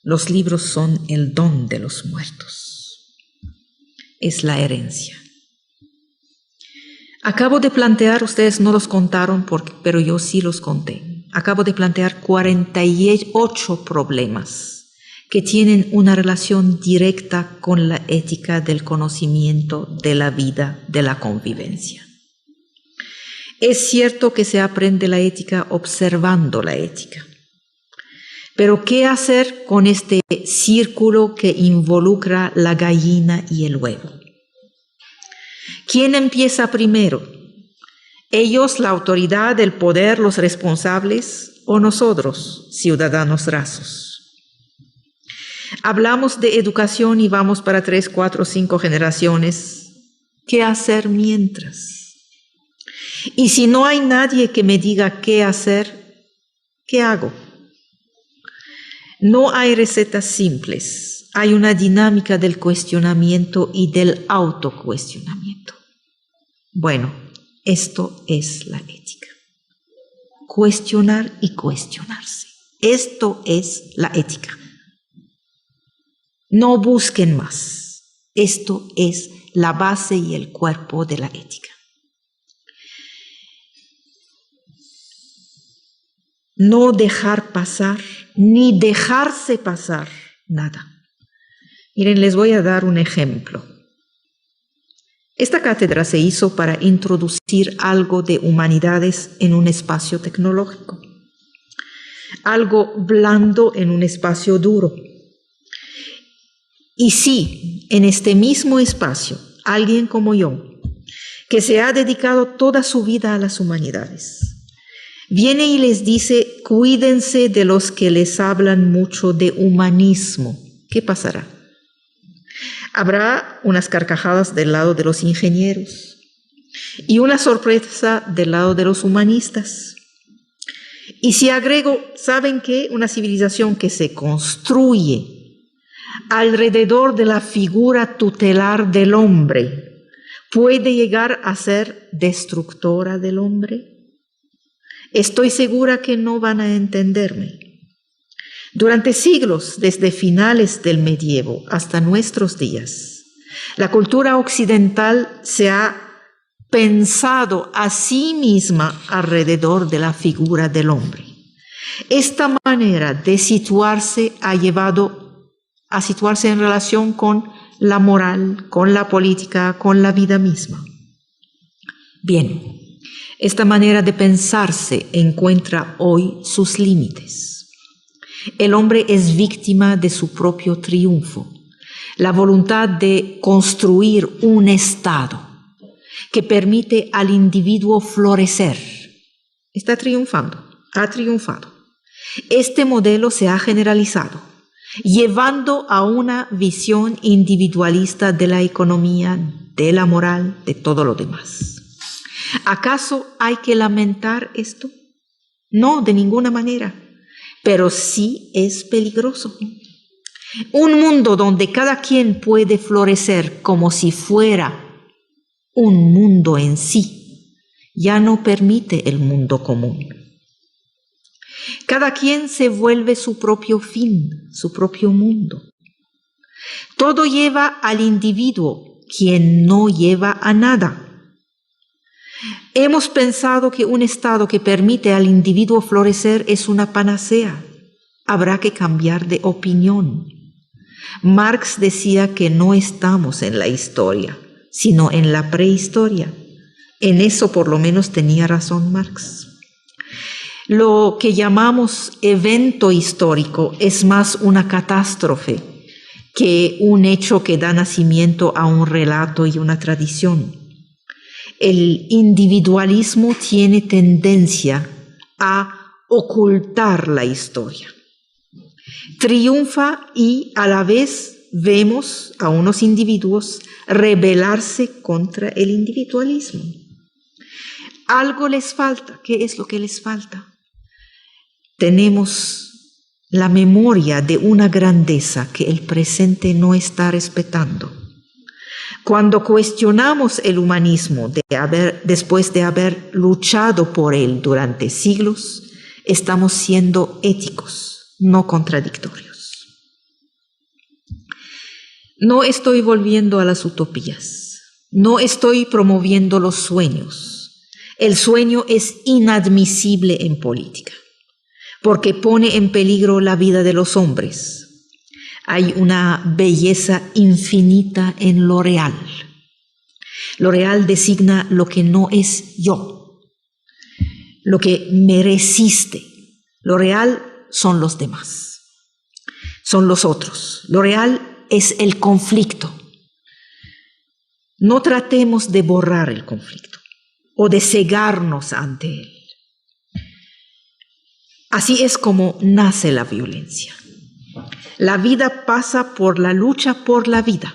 Los libros son el don de los muertos. Es la herencia. Acabo de plantear, ustedes no los contaron, pero yo sí los conté. Acabo de plantear 48 problemas que tienen una relación directa con la ética del conocimiento, de la vida, de la convivencia. Es cierto que se aprende la ética observando la ética. Pero ¿qué hacer con este círculo que involucra la gallina y el huevo? ¿Quién empieza primero? ¿Ellos, la autoridad, el poder, los responsables, o nosotros, ciudadanos rasos? Hablamos de educación y vamos para 3, 4, 5 generaciones. ¿Qué hacer mientras? Y si no hay nadie que me diga qué hacer, ¿qué hago? No hay recetas simples, hay una dinámica del cuestionamiento y del autocuestionamiento. Bueno, esto es la ética. Cuestionar y cuestionarse. Esto es la ética. No busquen más. Esto es la base y el cuerpo de la ética. No dejar pasar, ni dejarse pasar nada. Miren, les voy a dar un ejemplo. Esta cátedra se hizo para introducir algo de humanidades en un espacio tecnológico, algo blando en un espacio duro. Y sí, en este mismo espacio, alguien como yo, que se ha dedicado toda su vida a las humanidades, viene y les dice: cuídense de los que les hablan mucho de humanismo. ¿Qué pasará? Habrá unas carcajadas del lado de los ingenieros y una sorpresa del lado de los humanistas. Y si agrego, ¿saben qué? Una civilización que se construye alrededor de la figura tutelar del hombre, ¿puede llegar a ser destructora del hombre? Estoy segura que no van a entenderme. Durante siglos, desde finales del medievo hasta nuestros días, la cultura occidental se ha pensado a sí misma alrededor de la figura del hombre. Esta manera de situarse ha llevado a situarse en relación con la moral, con la política, con la vida misma. Bien. Esta manera de pensarse encuentra hoy sus límites. El hombre es víctima de su propio triunfo, la voluntad de construir un Estado que permite al individuo florecer. Está triunfando, ha triunfado. Este modelo se ha generalizado llevando a una visión individualista de la economía, de la moral, de todo lo demás. ¿Acaso hay que lamentar esto? No, de ninguna manera, pero sí es peligroso. Un mundo donde cada quien puede florecer como si fuera un mundo en sí, ya no permite el mundo común. Cada quien se vuelve su propio fin, su propio mundo. Todo lleva al individuo, quien no lleva a nada. Hemos pensado que un estado que permite al individuo florecer es una panacea. Habrá que cambiar de opinión. Marx decía que no estamos en la historia, sino en la prehistoria. En eso por lo menos tenía razón Marx. Lo que llamamos evento histórico es más una catástrofe que un hecho que da nacimiento a un relato y una tradición. El individualismo tiene tendencia a ocultar la historia. Triunfa y a la vez vemos a unos individuos rebelarse contra el individualismo. Algo les falta. ¿Qué es lo que les falta? Tenemos la memoria de una grandeza que el presente no está respetando. Cuando cuestionamos el humanismo después de haber luchado por él durante siglos, estamos siendo éticos, no contradictorios. No estoy volviendo a las utopías, no estoy promoviendo los sueños. El sueño es inadmisible en política, porque pone en peligro la vida de los hombres. Hay una belleza infinita en lo real. Lo real designa lo que no es yo, lo que me resiste. Lo real son los demás, son los otros. Lo real es el conflicto. No tratemos de borrar el conflicto o de cegarnos ante él. Así es como nace la violencia. La vida pasa por la lucha por la vida.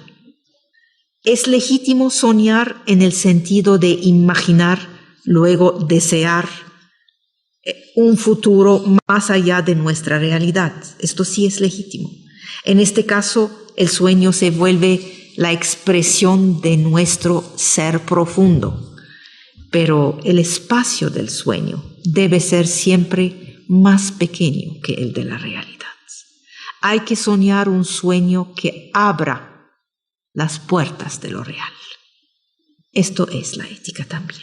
Es legítimo soñar en el sentido de imaginar, luego desear un futuro más allá de nuestra realidad. Esto sí es legítimo. En este caso, el sueño se vuelve la expresión de nuestro ser profundo. Pero el espacio del sueño debe ser siempre más pequeño que el de la realidad. Hay que soñar un sueño que abra las puertas de lo real. Esto es la ética también.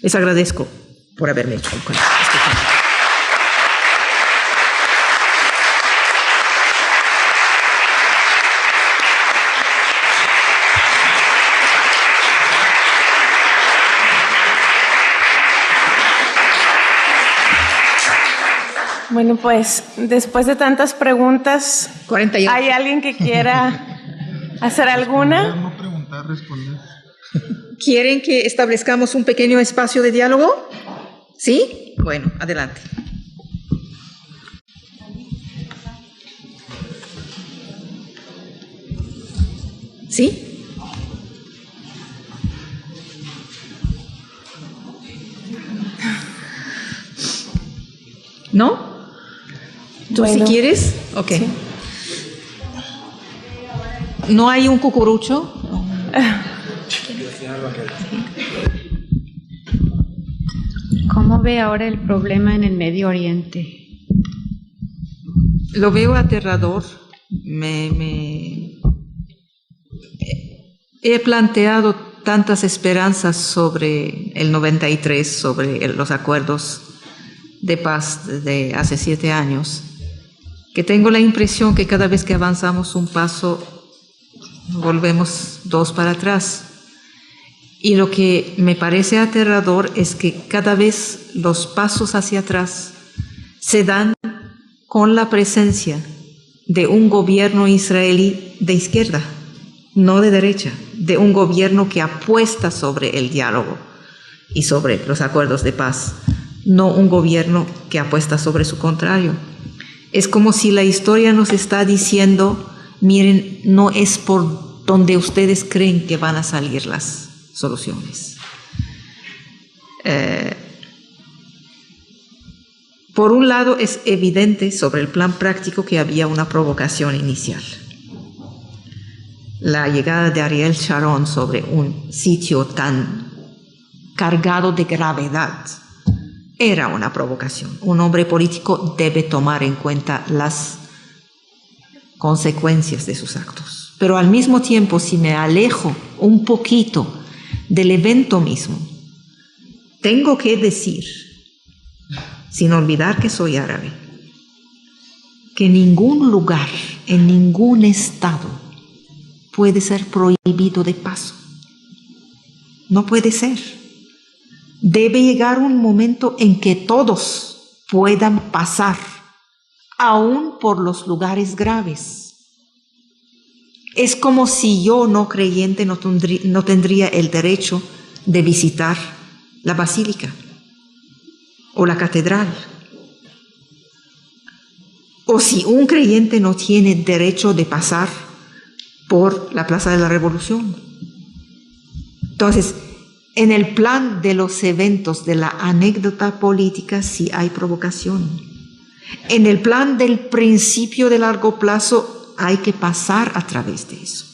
Les agradezco por haberme hecho el cuento. Bueno, pues después de tantas preguntas, 48. ¿Hay alguien que quiera hacer alguna? No preguntar, responder. ¿Quieren que establezcamos un pequeño espacio de diálogo? ¿Sí? Bueno, adelante. ¿Sí? ¿No? ¿Tú Bueno, si quieres? Ok. sí. ¿No hay un cucurucho? ¿Cómo ve ahora el problema en el Medio Oriente? Lo veo aterrador. He planteado tantas esperanzas sobre el 93, sobre los acuerdos de paz de hace 7 años, que tengo la impresión que cada vez que avanzamos un paso, volvemos 2 para atrás. Y lo que me parece aterrador es que cada vez los pasos hacia atrás se dan con la presencia de un gobierno israelí de izquierda, no de derecha, de un gobierno que apuesta sobre el diálogo y sobre los acuerdos de paz, no un gobierno que apuesta sobre su contrario. Es como si la historia nos está diciendo, miren, no es por donde ustedes creen que van a salir las soluciones. Por un lado, es evidente sobre el plan práctico que había una provocación inicial. La llegada de Ariel Sharon sobre un sitio tan cargado de gravedad era una provocación. Un hombre político debe tomar en cuenta las consecuencias de sus actos. Pero al mismo tiempo, si me alejo un poquito del evento mismo, tengo que decir, sin olvidar que soy árabe, que ningún lugar, en ningún estado, puede ser prohibido de paso. No puede ser. Debe llegar un momento en que todos puedan pasar, aún por los lugares graves. Es como si yo, no creyente, no tendría el derecho de visitar la basílica o la catedral. O si un creyente no tiene derecho de pasar por la Plaza de la Revolución. Entonces, en el plan de los eventos, de la anécdota política, sí hay provocación. En el plan del principio de largo plazo, hay que pasar a través de eso.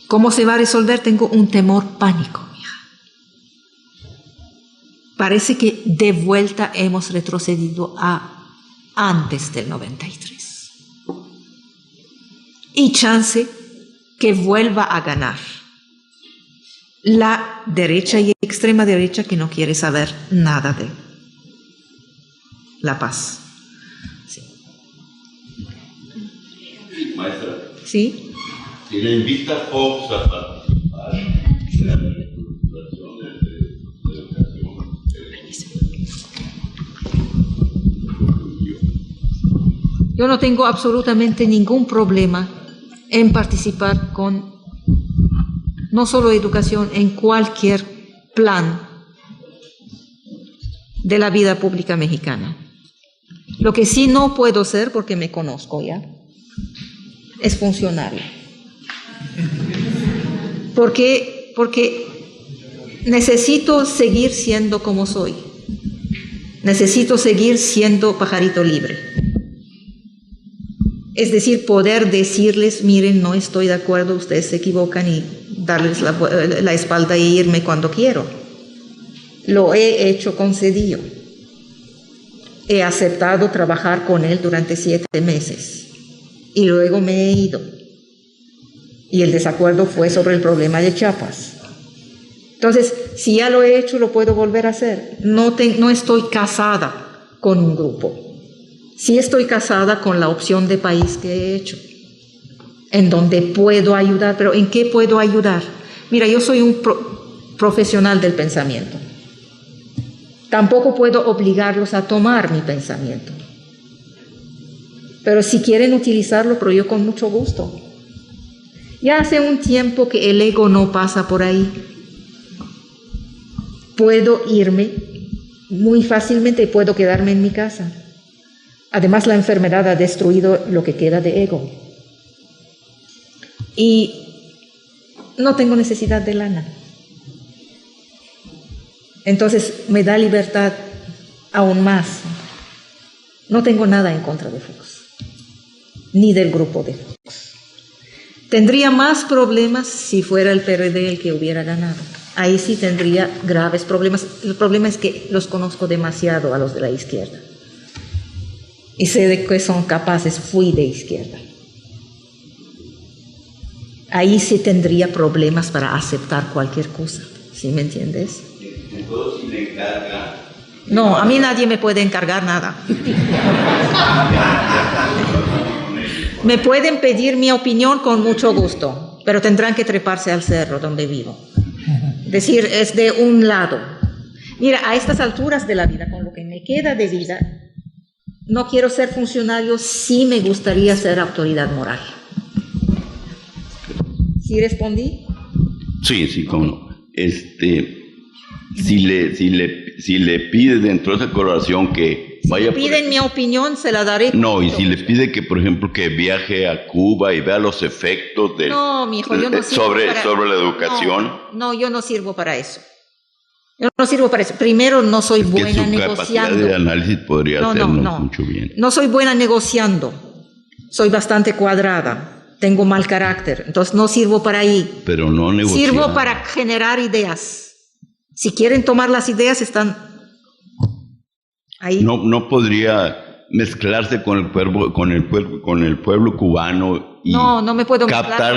¿Cómo se va a resolver? Tengo un temor pánico, hija. Parece que de vuelta hemos retrocedido a antes del 93. Y chance que vuelva a ganar la derecha y extrema derecha que no quiere saber nada de la paz. Sí. Maestra. ¿Sí? Si le invita a Fox a participar en la reestructuración de educación. Yo no tengo absolutamente ningún problema en participar con no solo educación, en cualquier plan de la vida pública mexicana. Lo que sí no puedo ser, porque me conozco ya, es funcionario. Porque necesito seguir siendo como soy. Necesito seguir siendo pajarito libre. Es decir, poder decirles, miren, no estoy de acuerdo, ustedes se equivocan, y darles la espalda e irme cuando quiero. Lo he hecho con Cedillo. He aceptado trabajar con él durante 7 meses y luego me he ido. Y el desacuerdo fue sobre el problema de Chiapas. Entonces, si ya lo he hecho, lo puedo volver a hacer. No estoy casada con un grupo. Sí estoy casada con la opción de país que he hecho, en donde puedo ayudar. ¿Pero en qué puedo ayudar? Mira, yo soy un profesional del pensamiento. Tampoco puedo obligarlos a tomar mi pensamiento. Pero si quieren utilizarlo, pero yo con mucho gusto. Ya hace un tiempo que el ego no pasa por ahí. Puedo irme muy fácilmente y puedo quedarme en mi casa. Además, la enfermedad ha destruido lo que queda de ego. Y no tengo necesidad de lana. Entonces, me da libertad aún más. No tengo nada en contra de Fox, ni del grupo de Fox. Tendría más problemas si fuera el PRD el que hubiera ganado. Ahí sí tendría graves problemas. El problema es que los conozco demasiado a los de la izquierda. Y sé de qué son capaces. Fui de izquierda. Ahí sí tendría problemas para aceptar cualquier cosa. ¿Sí me entiendes? Entonces, si le encarga. No, a mí nadie me puede encargar nada. Me pueden pedir mi opinión con mucho gusto, pero tendrán que treparse al cerro donde vivo. Es decir, es de un lado. Mira, a estas alturas de la vida, con lo que me queda de vida, no quiero ser funcionario, sí me gustaría ser autoridad moral. ¿Sí respondí? Sí, cómo no. Si le pide dentro de esa colaboración que vaya Si piden mi opinión, se la daré. No, y si le pide que, por ejemplo, que viaje a Cuba y vea los efectos de No, mijo, yo no sirvo sobre para... la educación. No, yo no sirvo para eso. Yo no sirvo para eso. Primero, no soy buena que su negociando. capacidad de análisis podría hacernos mucho bien. No soy buena negociando. Soy bastante cuadrada. Tengo mal carácter. Entonces no sirvo para ahí. Pero no negociar. Sirvo para generar ideas. Si quieren tomar las ideas, están ahí. No podría mezclarse con el pueblo cubano y no me puedo captar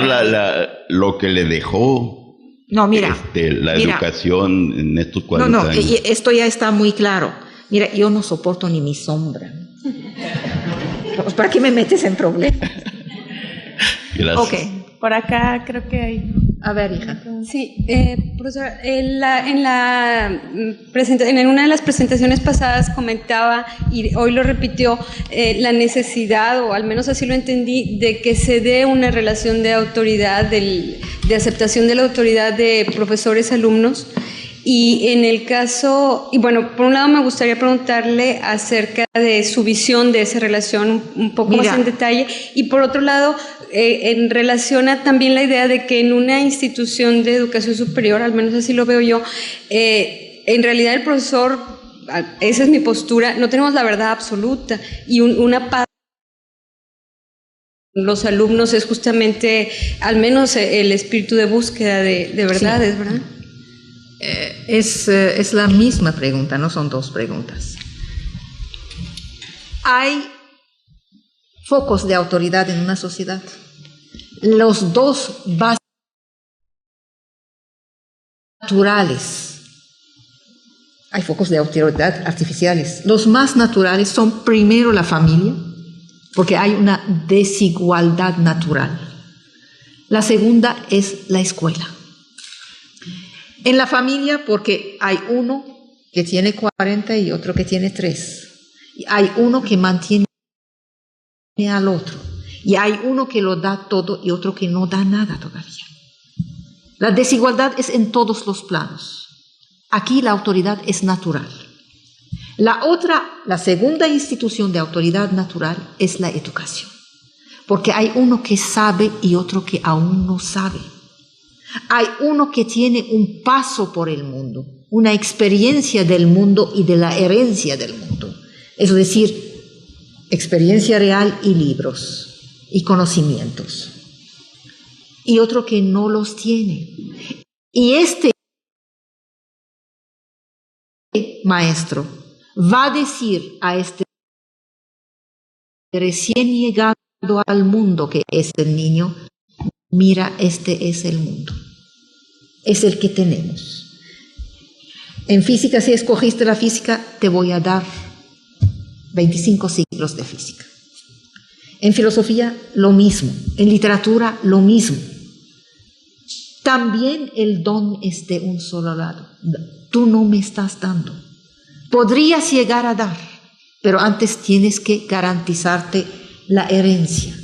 lo que le dejó No, mira, la educación en estos 40 años. Esto ya está muy claro. Mira, yo no soporto ni mi sombra. ¿Para qué me metes en problemas? Gracias. Ok. Por acá creo que hay... A ver, hija. Sí, profesora, en una de las presentaciones pasadas comentaba, y hoy lo repitió, la necesidad, o al menos así lo entendí, de que se dé una relación de autoridad, de aceptación de la autoridad de profesores-alumnos. Y en el caso, y bueno, por un lado me gustaría preguntarle acerca de su visión de esa relación un poco más en detalle, y por otro lado, en relación a también la idea de que en una institución de educación superior, al menos así lo veo yo, en realidad el profesor, esa es mi postura, no tenemos la verdad absoluta, y una parte de los alumnos es justamente, al menos el espíritu de búsqueda de verdades, sí. ¿Verdad? Es la misma pregunta, no son dos preguntas. Hay focos de autoridad en una sociedad. Los dos bases naturales. Hay focos de autoridad artificiales. Los más naturales son primero la familia, porque hay una desigualdad natural. La segunda es la escuela. En la familia, porque hay uno que tiene 40 y otro que tiene 3. Y hay uno que mantiene al otro. Y hay uno que lo da todo y otro que no da nada todavía. La desigualdad es en todos los planos. Aquí la autoridad es natural. La segunda institución de autoridad natural es la educación. Porque hay uno que sabe y otro que aún no sabe. Hay uno que tiene un paso por el mundo, una experiencia del mundo y de la herencia del mundo. Es decir, experiencia real y libros y conocimientos. Y otro que no los tiene. Y este maestro va a decir a este recién llegado al mundo que es el niño: mira, este es el mundo, es el que tenemos. En física, si escogiste la física, te voy a dar 25 siglos de física. En filosofía, lo mismo. En literatura, lo mismo. También el don es de un solo lado. Tú no me estás dando. Podrías llegar a dar, pero antes tienes que garantizarte la herencia.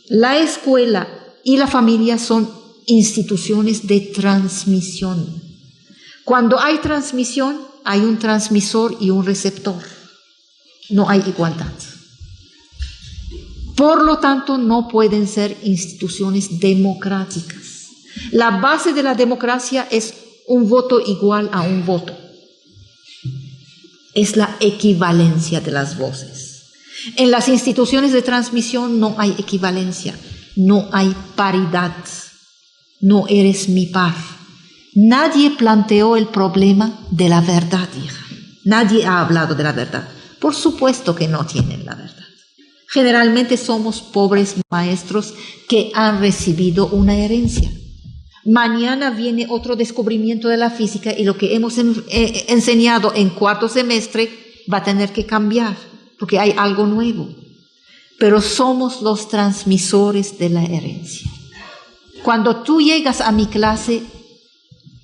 La escuela y la familia son instituciones de transmisión. Cuando hay transmisión, hay un transmisor y un receptor. No hay igualdad. Por lo tanto, no pueden ser instituciones democráticas. La base de la democracia es un voto igual a un voto. Es la equivalencia de las voces. En las instituciones de transmisión no hay equivalencia, no hay paridad, no eres mi par. Nadie planteó el problema de la verdad, hija. Nadie ha hablado de la verdad. Por supuesto que no tienen la verdad. Generalmente somos pobres maestros que han recibido una herencia. Mañana viene otro descubrimiento de la física y lo que hemos enseñado en cuarto semestre va a tener que cambiar, porque hay algo nuevo. Pero somos los transmisores de la herencia. Cuando tú llegas a mi clase,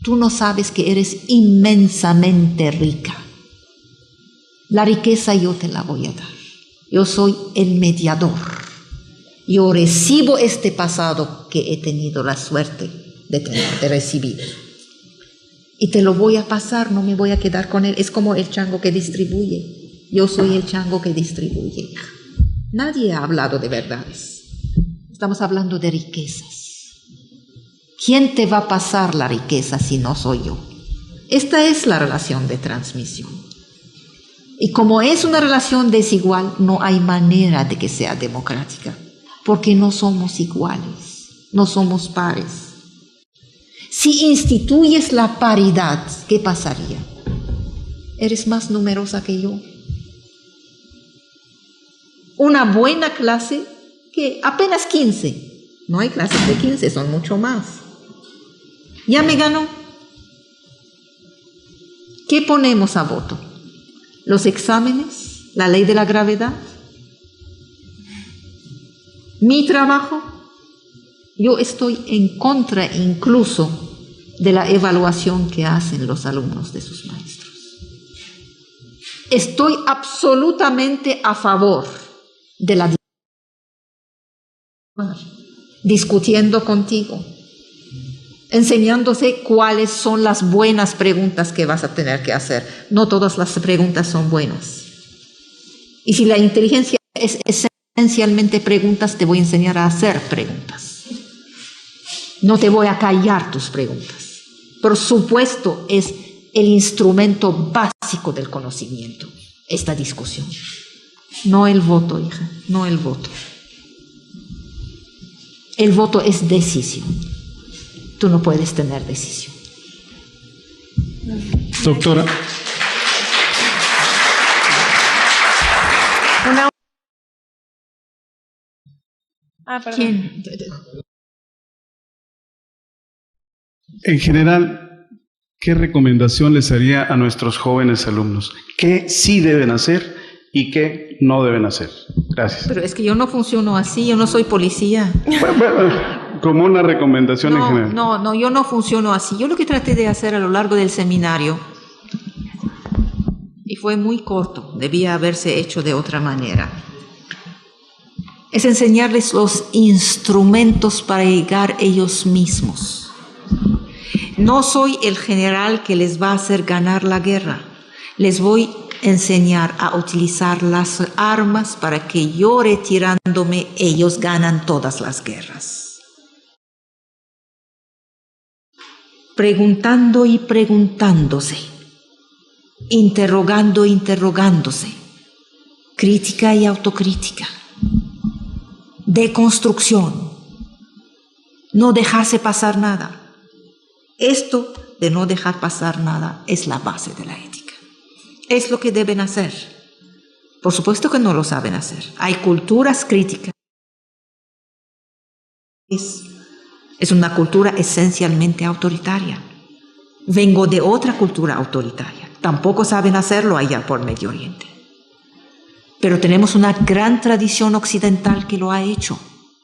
tú no sabes que eres inmensamente rica. La riqueza yo te la voy a dar. Yo soy el mediador. Yo recibo este pasado que he tenido la suerte de recibir. Y te lo voy a pasar, no me voy a quedar con él. Es como el chango que distribuye. Yo soy el chango que distribuye. Nadie ha hablado de verdades. Estamos hablando de riquezas. ¿Quién te va a pasar la riqueza si no soy yo? Esta es la relación de transmisión. Y como es una relación desigual, no hay manera de que sea democrática, porque no somos iguales, no somos pares. Si instituyes la paridad, ¿qué pasaría? Eres más numerosa que yo. Una buena clase que apenas 15. No hay clases de 15, son mucho más. Ya me ganó. ¿Qué ponemos a voto? ¿Los exámenes? ¿La ley de la gravedad? ¿Mi trabajo? Yo estoy en contra incluso de la evaluación que hacen los alumnos de sus maestros. Estoy absolutamente a favor de la discutiendo contigo, enseñándose cuáles son las buenas preguntas que vas a tener que hacer. No todas las preguntas son buenas. Y si la inteligencia es esencialmente preguntas, te voy a enseñar a hacer preguntas. No te voy a callar tus preguntas. Por supuesto, es el instrumento básico del conocimiento, esta discusión. No el voto, hija, no el voto. El voto es decisión. Tú no puedes tener decisión. Doctora. Perdón. ¿Quién? En general, ¿qué recomendación les haría a nuestros jóvenes alumnos? ¿Qué sí deben hacer y qué no deben hacer? Gracias. Pero es que yo no funciono así, yo no soy policía. Bueno, como una recomendación en general. No, yo no funciono así. Yo lo que traté de hacer a lo largo del seminario, y fue muy corto, debía haberse hecho de otra manera, es enseñarles los instrumentos para llegar ellos mismos. No soy el general que les va a hacer ganar la guerra. Les voy a enseñar a utilizar las armas para que yo retirándome, ellos ganan todas las guerras. Preguntando y preguntándose, interrogando e interrogándose, crítica y autocrítica, deconstrucción, no dejarse pasar nada. Esto de no dejar pasar nada es la base de la ética. Es lo que deben hacer. Por supuesto que no lo saben hacer. Hay culturas críticas. Es una cultura esencialmente autoritaria. Vengo de otra cultura autoritaria. Tampoco saben hacerlo allá por Medio Oriente. Pero tenemos una gran tradición occidental que lo ha hecho.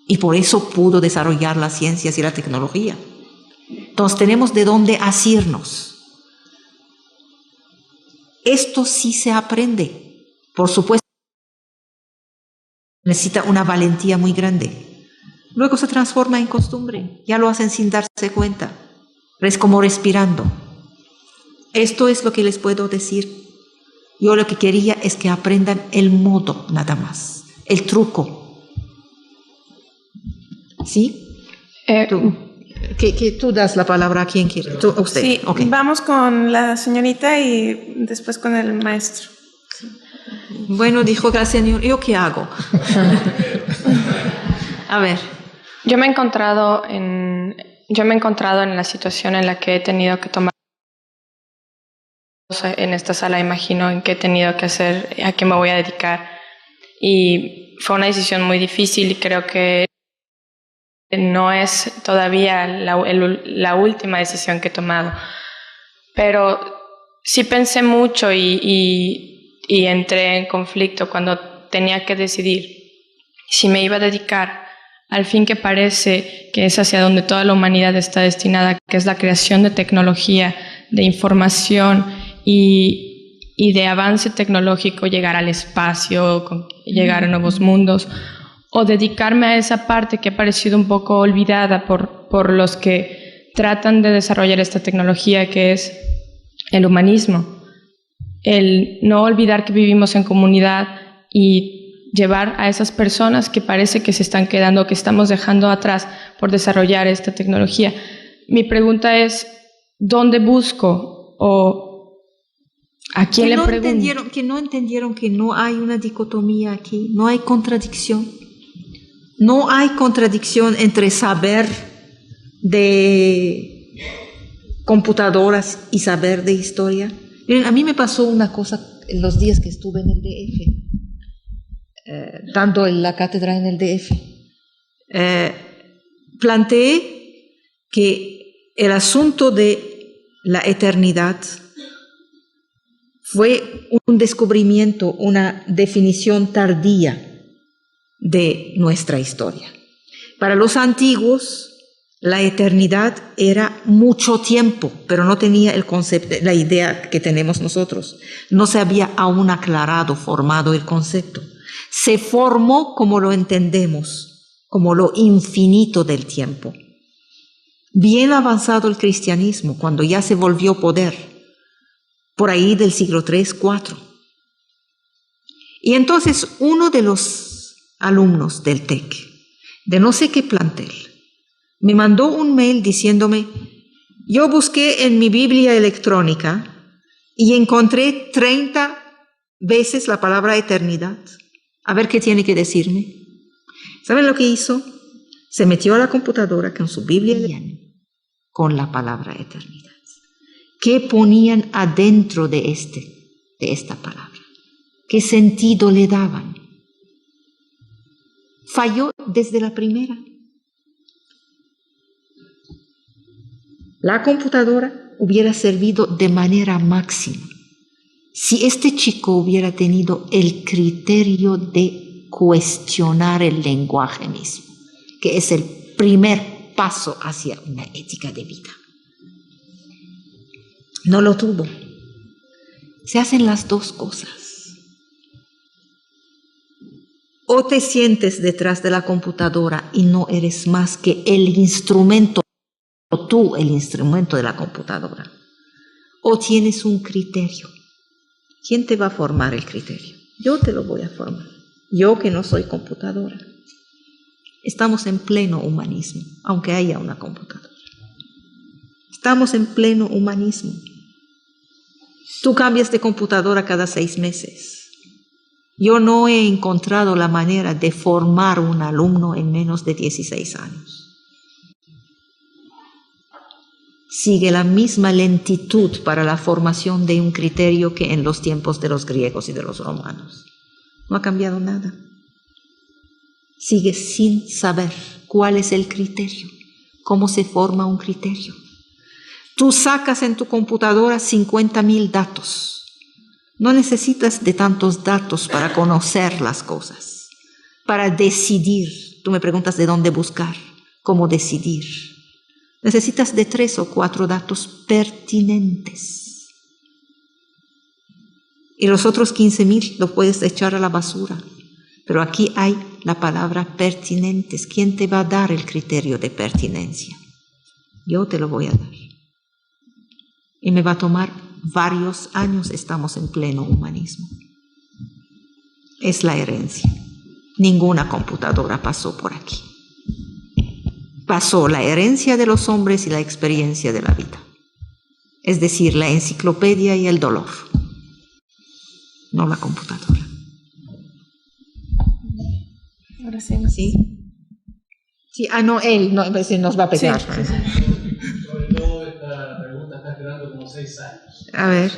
Y por eso pudo desarrollar las ciencias y la tecnología. Entonces tenemos de dónde asirnos. Esto sí se aprende. Por supuesto, necesita una valentía muy grande. Luego se transforma en costumbre. Ya lo hacen sin darse cuenta. Es como respirando. Esto es lo que les puedo decir. Yo lo que quería es que aprendan el modo nada más, el truco. ¿Sí? Que tú das la palabra a quien quiere. ¿Tú, usted? Sí, okay. Vamos con la señorita y después con el maestro. Bueno, dijo la señora, ¿yo qué hago? A ver. Yo me he encontrado en la situación en la que he tenido que tomar en esta sala, imagino en qué he tenido que hacer, a qué me voy a dedicar. Y fue una decisión muy difícil y creo que no es todavía la última decisión que he tomado. Pero sí pensé mucho y entré en conflicto cuando tenía que decidir si me iba a dedicar al fin que parece que es hacia donde toda la humanidad está destinada, que es la creación de tecnología, de información y de avance tecnológico, llegar al espacio, llegar a nuevos mundos, o dedicarme a esa parte que ha parecido un poco olvidada por los que tratan de desarrollar esta tecnología, que es el humanismo. el no olvidar que vivimos en comunidad y llevar a esas personas que parece que se están quedando, que estamos dejando atrás por desarrollar esta tecnología. Mi pregunta es, ¿dónde busco o a quién le pregunto? Que no entendieron que no hay una dicotomía aquí, no hay contradicción. No hay contradicción entre saber de computadoras y saber de historia. Miren, a mí me pasó una cosa en los días que estuve en el DF, dando la cátedra en el DF. Planteé que el asunto de la eternidad fue un descubrimiento, una definición tardía de nuestra historia. Para los antiguos, la eternidad era mucho tiempo, pero no tenía el concepto, la idea que tenemos nosotros. No se había aún aclarado, formado el concepto. Se formó como lo entendemos, como lo infinito del tiempo. Bien avanzado el cristianismo, cuando ya se volvió poder, por ahí del siglo III, IV. Y entonces uno de los alumnos del TEC, de no sé qué plantel, me mandó un mail diciéndome, yo busqué en mi Biblia electrónica y encontré 30 veces la palabra eternidad. A ver qué tiene que decirme. ¿Saben lo que hizo? Se metió a la computadora con su Biblia con la palabra eternidad. ¿Qué ponían adentro de esta palabra? ¿Qué sentido le daban? Falló desde la primera. La computadora hubiera servido de manera máxima si este chico hubiera tenido el criterio de cuestionar el lenguaje mismo, que es el primer paso hacia una ética de vida. No lo tuvo. Se hacen las dos cosas. O te sientes detrás de la computadora y no eres más que el instrumento, o tú el instrumento de la computadora. O tienes un criterio. ¿Quién te va a formar el criterio? Yo te lo voy a formar. Yo que no soy computadora. Estamos en pleno humanismo, aunque haya una computadora. Estamos en pleno humanismo. Tú cambias de computadora cada 6 meses. Yo no he encontrado la manera de formar un alumno en menos de 16 años. Sigue la misma lentitud para la formación de un criterio que en los tiempos de los griegos y de los romanos. No ha cambiado nada. Sigue sin saber cuál es el criterio, cómo se forma un criterio. Tú sacas en tu computadora 50,000 datos. No necesitas de tantos datos para conocer las cosas, para decidir. Tú me preguntas de dónde buscar, cómo decidir. Necesitas de 3 o 4 datos pertinentes. Y los otros 15,000 los puedes echar a la basura. Pero aquí hay la palabra pertinentes. ¿Quién te va a dar el criterio de pertinencia? Yo te lo voy a dar. Y me va a tomar varios años. Estamos en pleno humanismo. Es la herencia. Ninguna computadora pasó por aquí. Pasó la herencia de los hombres y la experiencia de la vida. Es decir, la enciclopedia y el dolor. No la computadora. Ahora sí. ¿Sí? Sí, no, él no, nos va a pegar. Sí. Sobre todo esta pregunta está esperando como 6 años. A ver.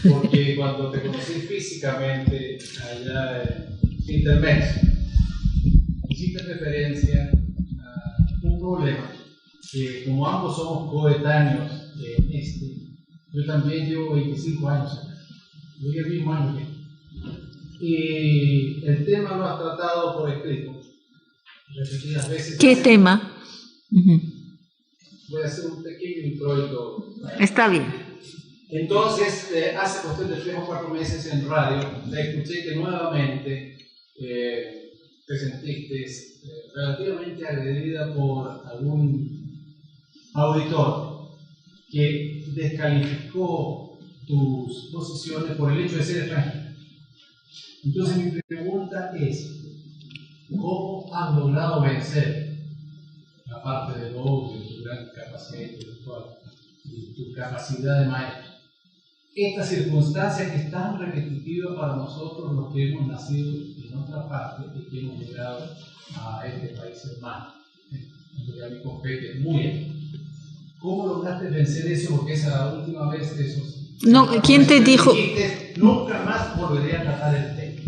Porque cuando te conocí físicamente allá en Intermex, hiciste referencia a un problema que como ambos somos coetáneos yo también llevo 25 años acá. Yo el mismo año que y el tema lo has tratado por escrito repetidas veces. ¿Qué tema? Voy a hacer un pequeño introito. Está bien. Entonces, hace cuestión de 3 o 4 meses en radio, te escuché que nuevamente te sentiste relativamente agredida por algún auditor que descalificó tus posiciones por el hecho de ser extranjero. Entonces mi pregunta es, ¿cómo has logrado vencer, aparte de lo obvio, tu gran capacidad intelectual y tu capacidad de maestro, esta circunstancia que es tan repetitiva para nosotros los que hemos nacido en otra parte y que hemos llegado a este país hermano, en lo que a mí compete muy bien? ¿Cómo lograste vencer eso? Porque esa es la última vez de esos... No, ¿quién te dijo? Dijiste, nunca más volveré a tratar el tema.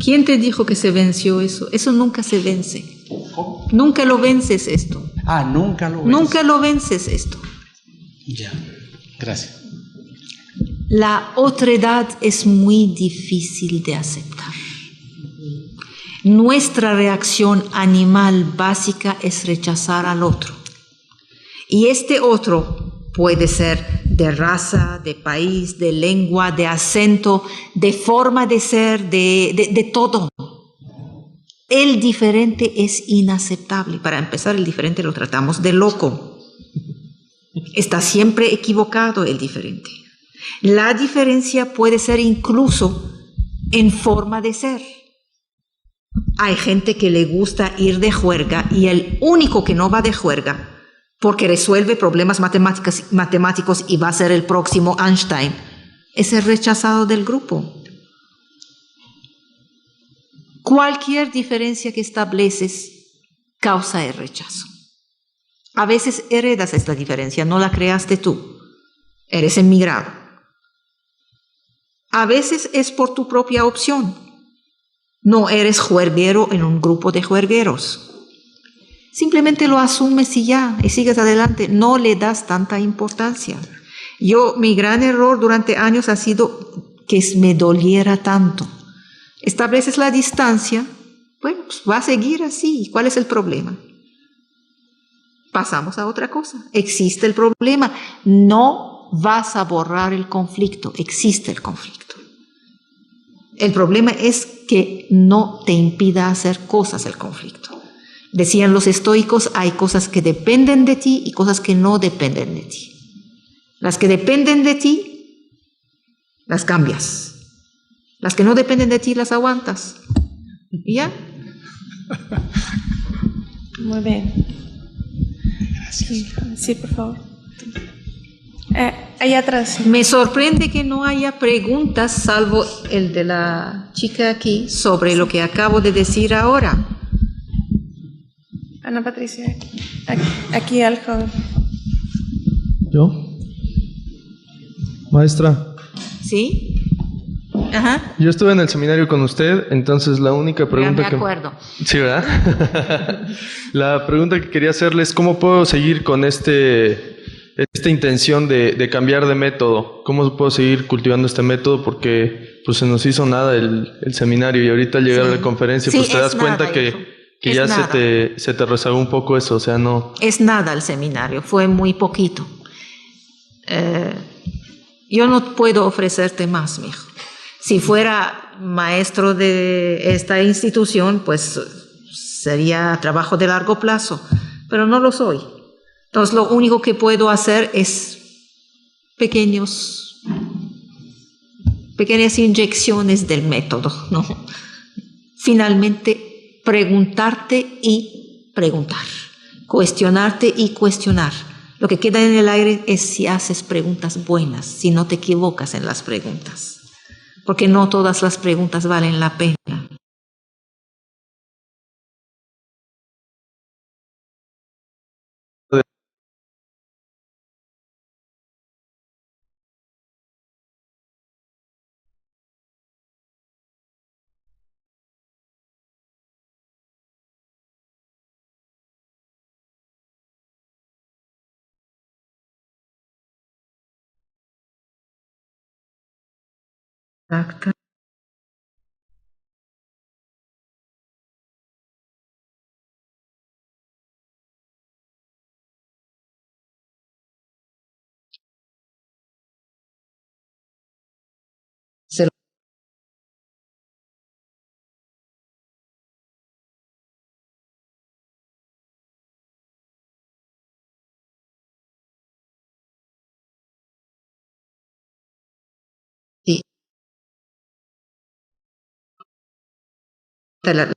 ¿Quién te dijo que se venció eso? Eso nunca se vence. ¿Cómo? Nunca lo vences esto. Ah, nunca lo vences. Nunca lo vences esto. Ya, gracias. La otredad es muy difícil de aceptar. Nuestra reacción animal básica es rechazar al otro. Y este otro puede ser de raza, de país, de lengua, de acento, de forma de ser, de todo. El diferente es inaceptable. Para empezar, el diferente lo tratamos de loco. Está siempre equivocado el diferente. La diferencia puede ser incluso en forma de ser. Hay gente que le gusta ir de juerga y el único que no va de juerga porque resuelve problemas matemáticos y va a ser el próximo Einstein es el rechazado del grupo. Cualquier diferencia que estableces causa el rechazo. A veces heredas esta diferencia, no la creaste tú, eres emigrado. A veces es por tu propia opción. No eres juerguero en un grupo de juergueros. Simplemente lo asumes y ya, y sigues adelante. No le das tanta importancia. Mi gran error durante años ha sido que me doliera tanto. Estableces la distancia, bueno, pues va a seguir así. ¿Cuál es el problema? Pasamos a otra cosa. Existe el problema. No vas a borrar el conflicto. Existe el conflicto. El problema es que no te impida hacer cosas el conflicto. Decían los estoicos, hay cosas que dependen de ti y cosas que no dependen de ti. Las que dependen de ti, las cambias. Las que no dependen de ti, las aguantas. ¿Y ya? Muy bien. Gracias. Sí, por favor. Allá atrás. Me sorprende que no haya preguntas, salvo el de la chica aquí, sobre lo que acabo de decir ahora. Ana Patricia, aquí al joven. ¿Yo? Maestra. ¿Sí? Ajá. Yo estuve en el seminario con usted, entonces la única pregunta Ya me acuerdo. Sí, ¿verdad? La pregunta que quería hacerle es ¿cómo puedo seguir con esta intención de cambiar de método? ¿Cómo puedo seguir cultivando este método? Porque pues se nos hizo nada el seminario y ahorita al llegar a la conferencia pues te das cuenta que ya se te rezagó un poco eso, o sea, no... Es nada el seminario, fue muy poquito. Yo no puedo ofrecerte más, mijo. Si fuera maestro de esta institución, pues sería trabajo de largo plazo, pero no lo soy. Entonces lo único que puedo hacer es pequeñas inyecciones del método, ¿no? Finalmente, preguntarte y preguntar, cuestionarte y cuestionar. Lo que queda en el aire es si haces preguntas buenas, si no te equivocas en las preguntas, porque no todas las preguntas valen la pena. Exacto. la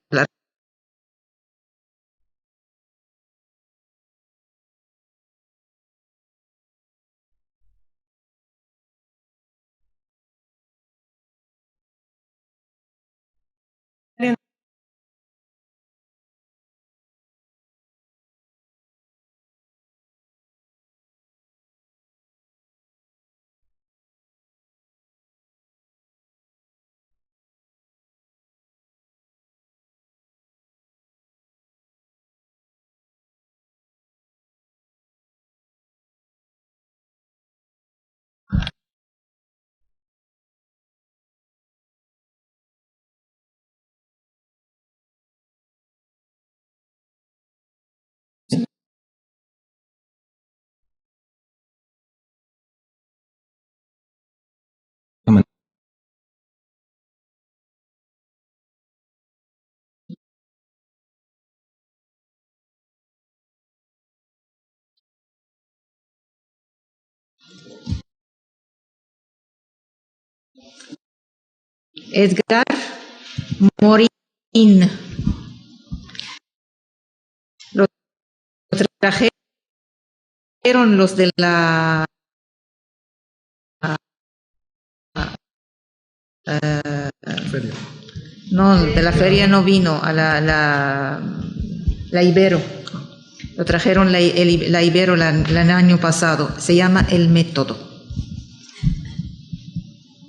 Edgar Morin. Lo trajeron los de la Feria. no, de la feria no vino, a la Ibero. Lo trajeron la Ibero el año pasado. Se llama El Método.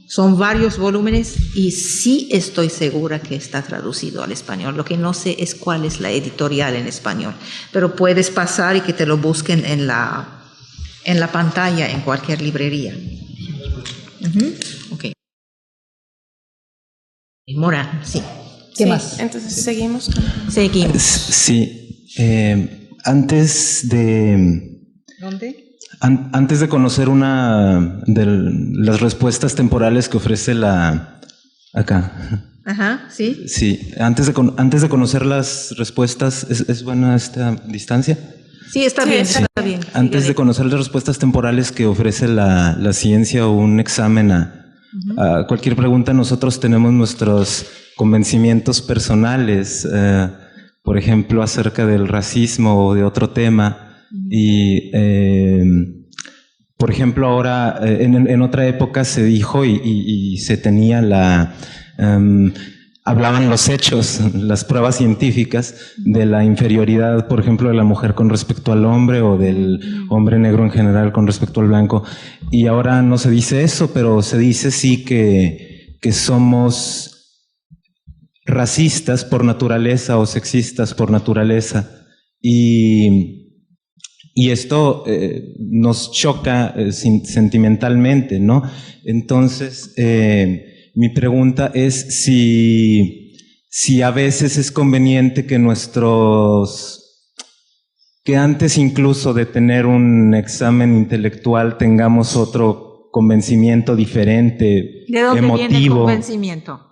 Son varios volúmenes y sí estoy segura que está traducido al español. Lo que no sé es cuál es la editorial en español, pero puedes pasar y que te lo busquen en la pantalla en cualquier librería. Ok. Mora, sí. ¿Qué Sí, más? Entonces seguimos. Seguimos. Sí. Antes de... ¿Dónde? Antes de conocer una de las respuestas temporales que ofrece acá. Ajá, sí. Sí, antes de conocer las respuestas, ¿es buena esta distancia? Sí, está bien, está bien. Antes de conocer las respuestas temporales que ofrece la ciencia o un examen a cualquier pregunta, nosotros tenemos nuestros convencimientos personales, por ejemplo, acerca del racismo o de otro tema. Y, por ejemplo, ahora, en otra época se dijo y se tenía hablaban los hechos, las pruebas científicas de la inferioridad, por ejemplo, de la mujer con respecto al hombre o del hombre negro en general con respecto al blanco. Y ahora no se dice eso, pero se dice sí que somos racistas por naturaleza o sexistas por naturaleza. Y esto nos choca sentimentalmente, ¿no? Entonces, mi pregunta es si a veces es conveniente que que antes incluso de tener un examen intelectual tengamos otro convencimiento diferente, ¿De dónde emotivo. viene el convencimiento?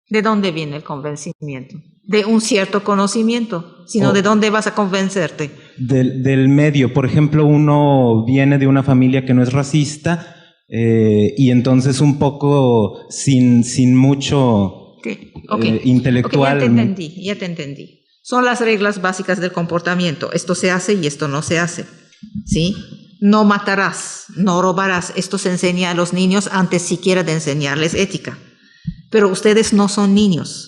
¿De dónde viene el convencimiento? De un cierto conocimiento, sino ¿de dónde vas a convencerte? Del medio. Por ejemplo, uno viene de una familia que no es racista y entonces un poco sin mucho intelectual. Ya te entendí. Son las reglas básicas del comportamiento. Esto se hace y esto no se hace. ¿Sí? No matarás, no robarás. Esto se enseña a los niños antes siquiera de enseñarles ética. Pero ustedes no son niños.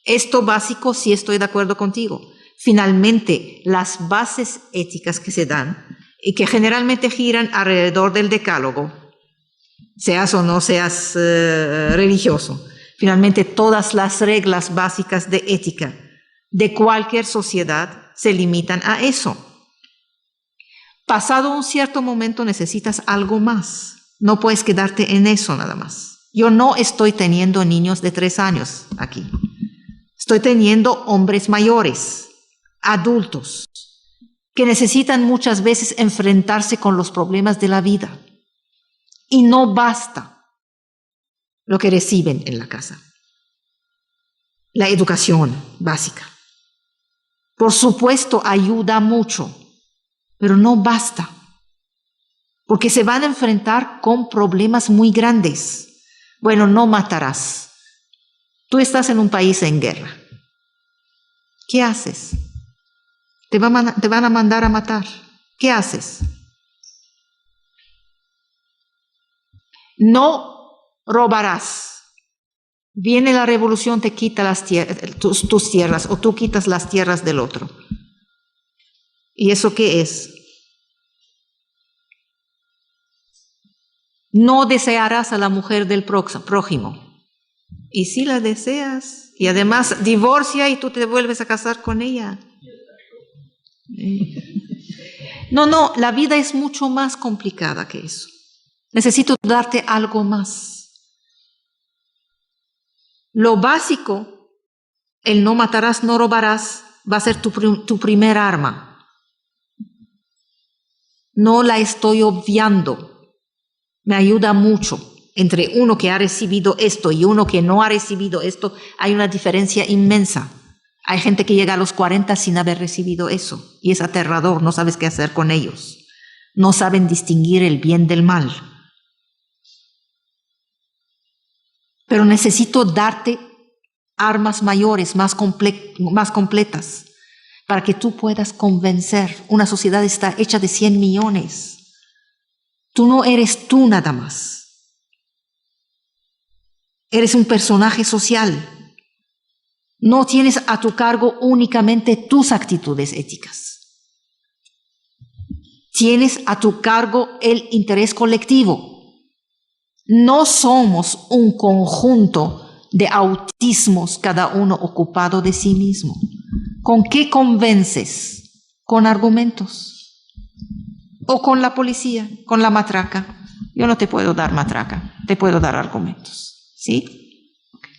Esto básico sí estoy de acuerdo contigo. Finalmente, las bases éticas que se dan y que generalmente giran alrededor del decálogo, seas o no seas religioso, finalmente todas las reglas básicas de ética de cualquier sociedad se limitan a eso. Pasado un cierto momento necesitas algo más. No puedes quedarte en eso nada más. Yo no estoy teniendo niños de 3 años aquí. Estoy teniendo hombres mayores, adultos, que necesitan muchas veces enfrentarse con los problemas de la vida. Y no basta lo que reciben en la casa. La educación básica. Por supuesto, ayuda mucho, pero no basta. Porque se van a enfrentar con problemas muy grandes. Bueno, no matarás. Tú estás en un país en guerra. ¿Qué haces? Te van a mandar a matar. ¿Qué haces? No robarás. Viene la revolución, te quita tus tierras, o tú quitas las tierras del otro. ¿Y eso qué es? No desearás a la mujer del prójimo. Y si la deseas, y además divorcia y tú te vuelves a casar con ella. No, la vida es mucho más complicada que eso. Necesito darte algo más. Lo básico, el no matarás, no robarás, va a ser tu primer arma. No la estoy obviando. Me ayuda mucho. Entre uno que ha recibido esto y uno que no ha recibido esto, hay una diferencia inmensa. Hay gente que llega a los 40 sin haber recibido eso. Y es aterrador, no sabes qué hacer con ellos. No saben distinguir el bien del mal. Pero necesito darte armas mayores, más completas, para que tú puedas convencer. Una sociedad está hecha de 100 millones. Tú no eres tú nada más. Eres un personaje social. No tienes a tu cargo únicamente tus actitudes éticas. Tienes a tu cargo el interés colectivo. No somos un conjunto de autismos, cada uno ocupado de sí mismo. ¿Con qué convences? Con argumentos. O con la policía, con la matraca. Yo no te puedo dar matraca, te puedo dar argumentos. ¿Sí? Okay.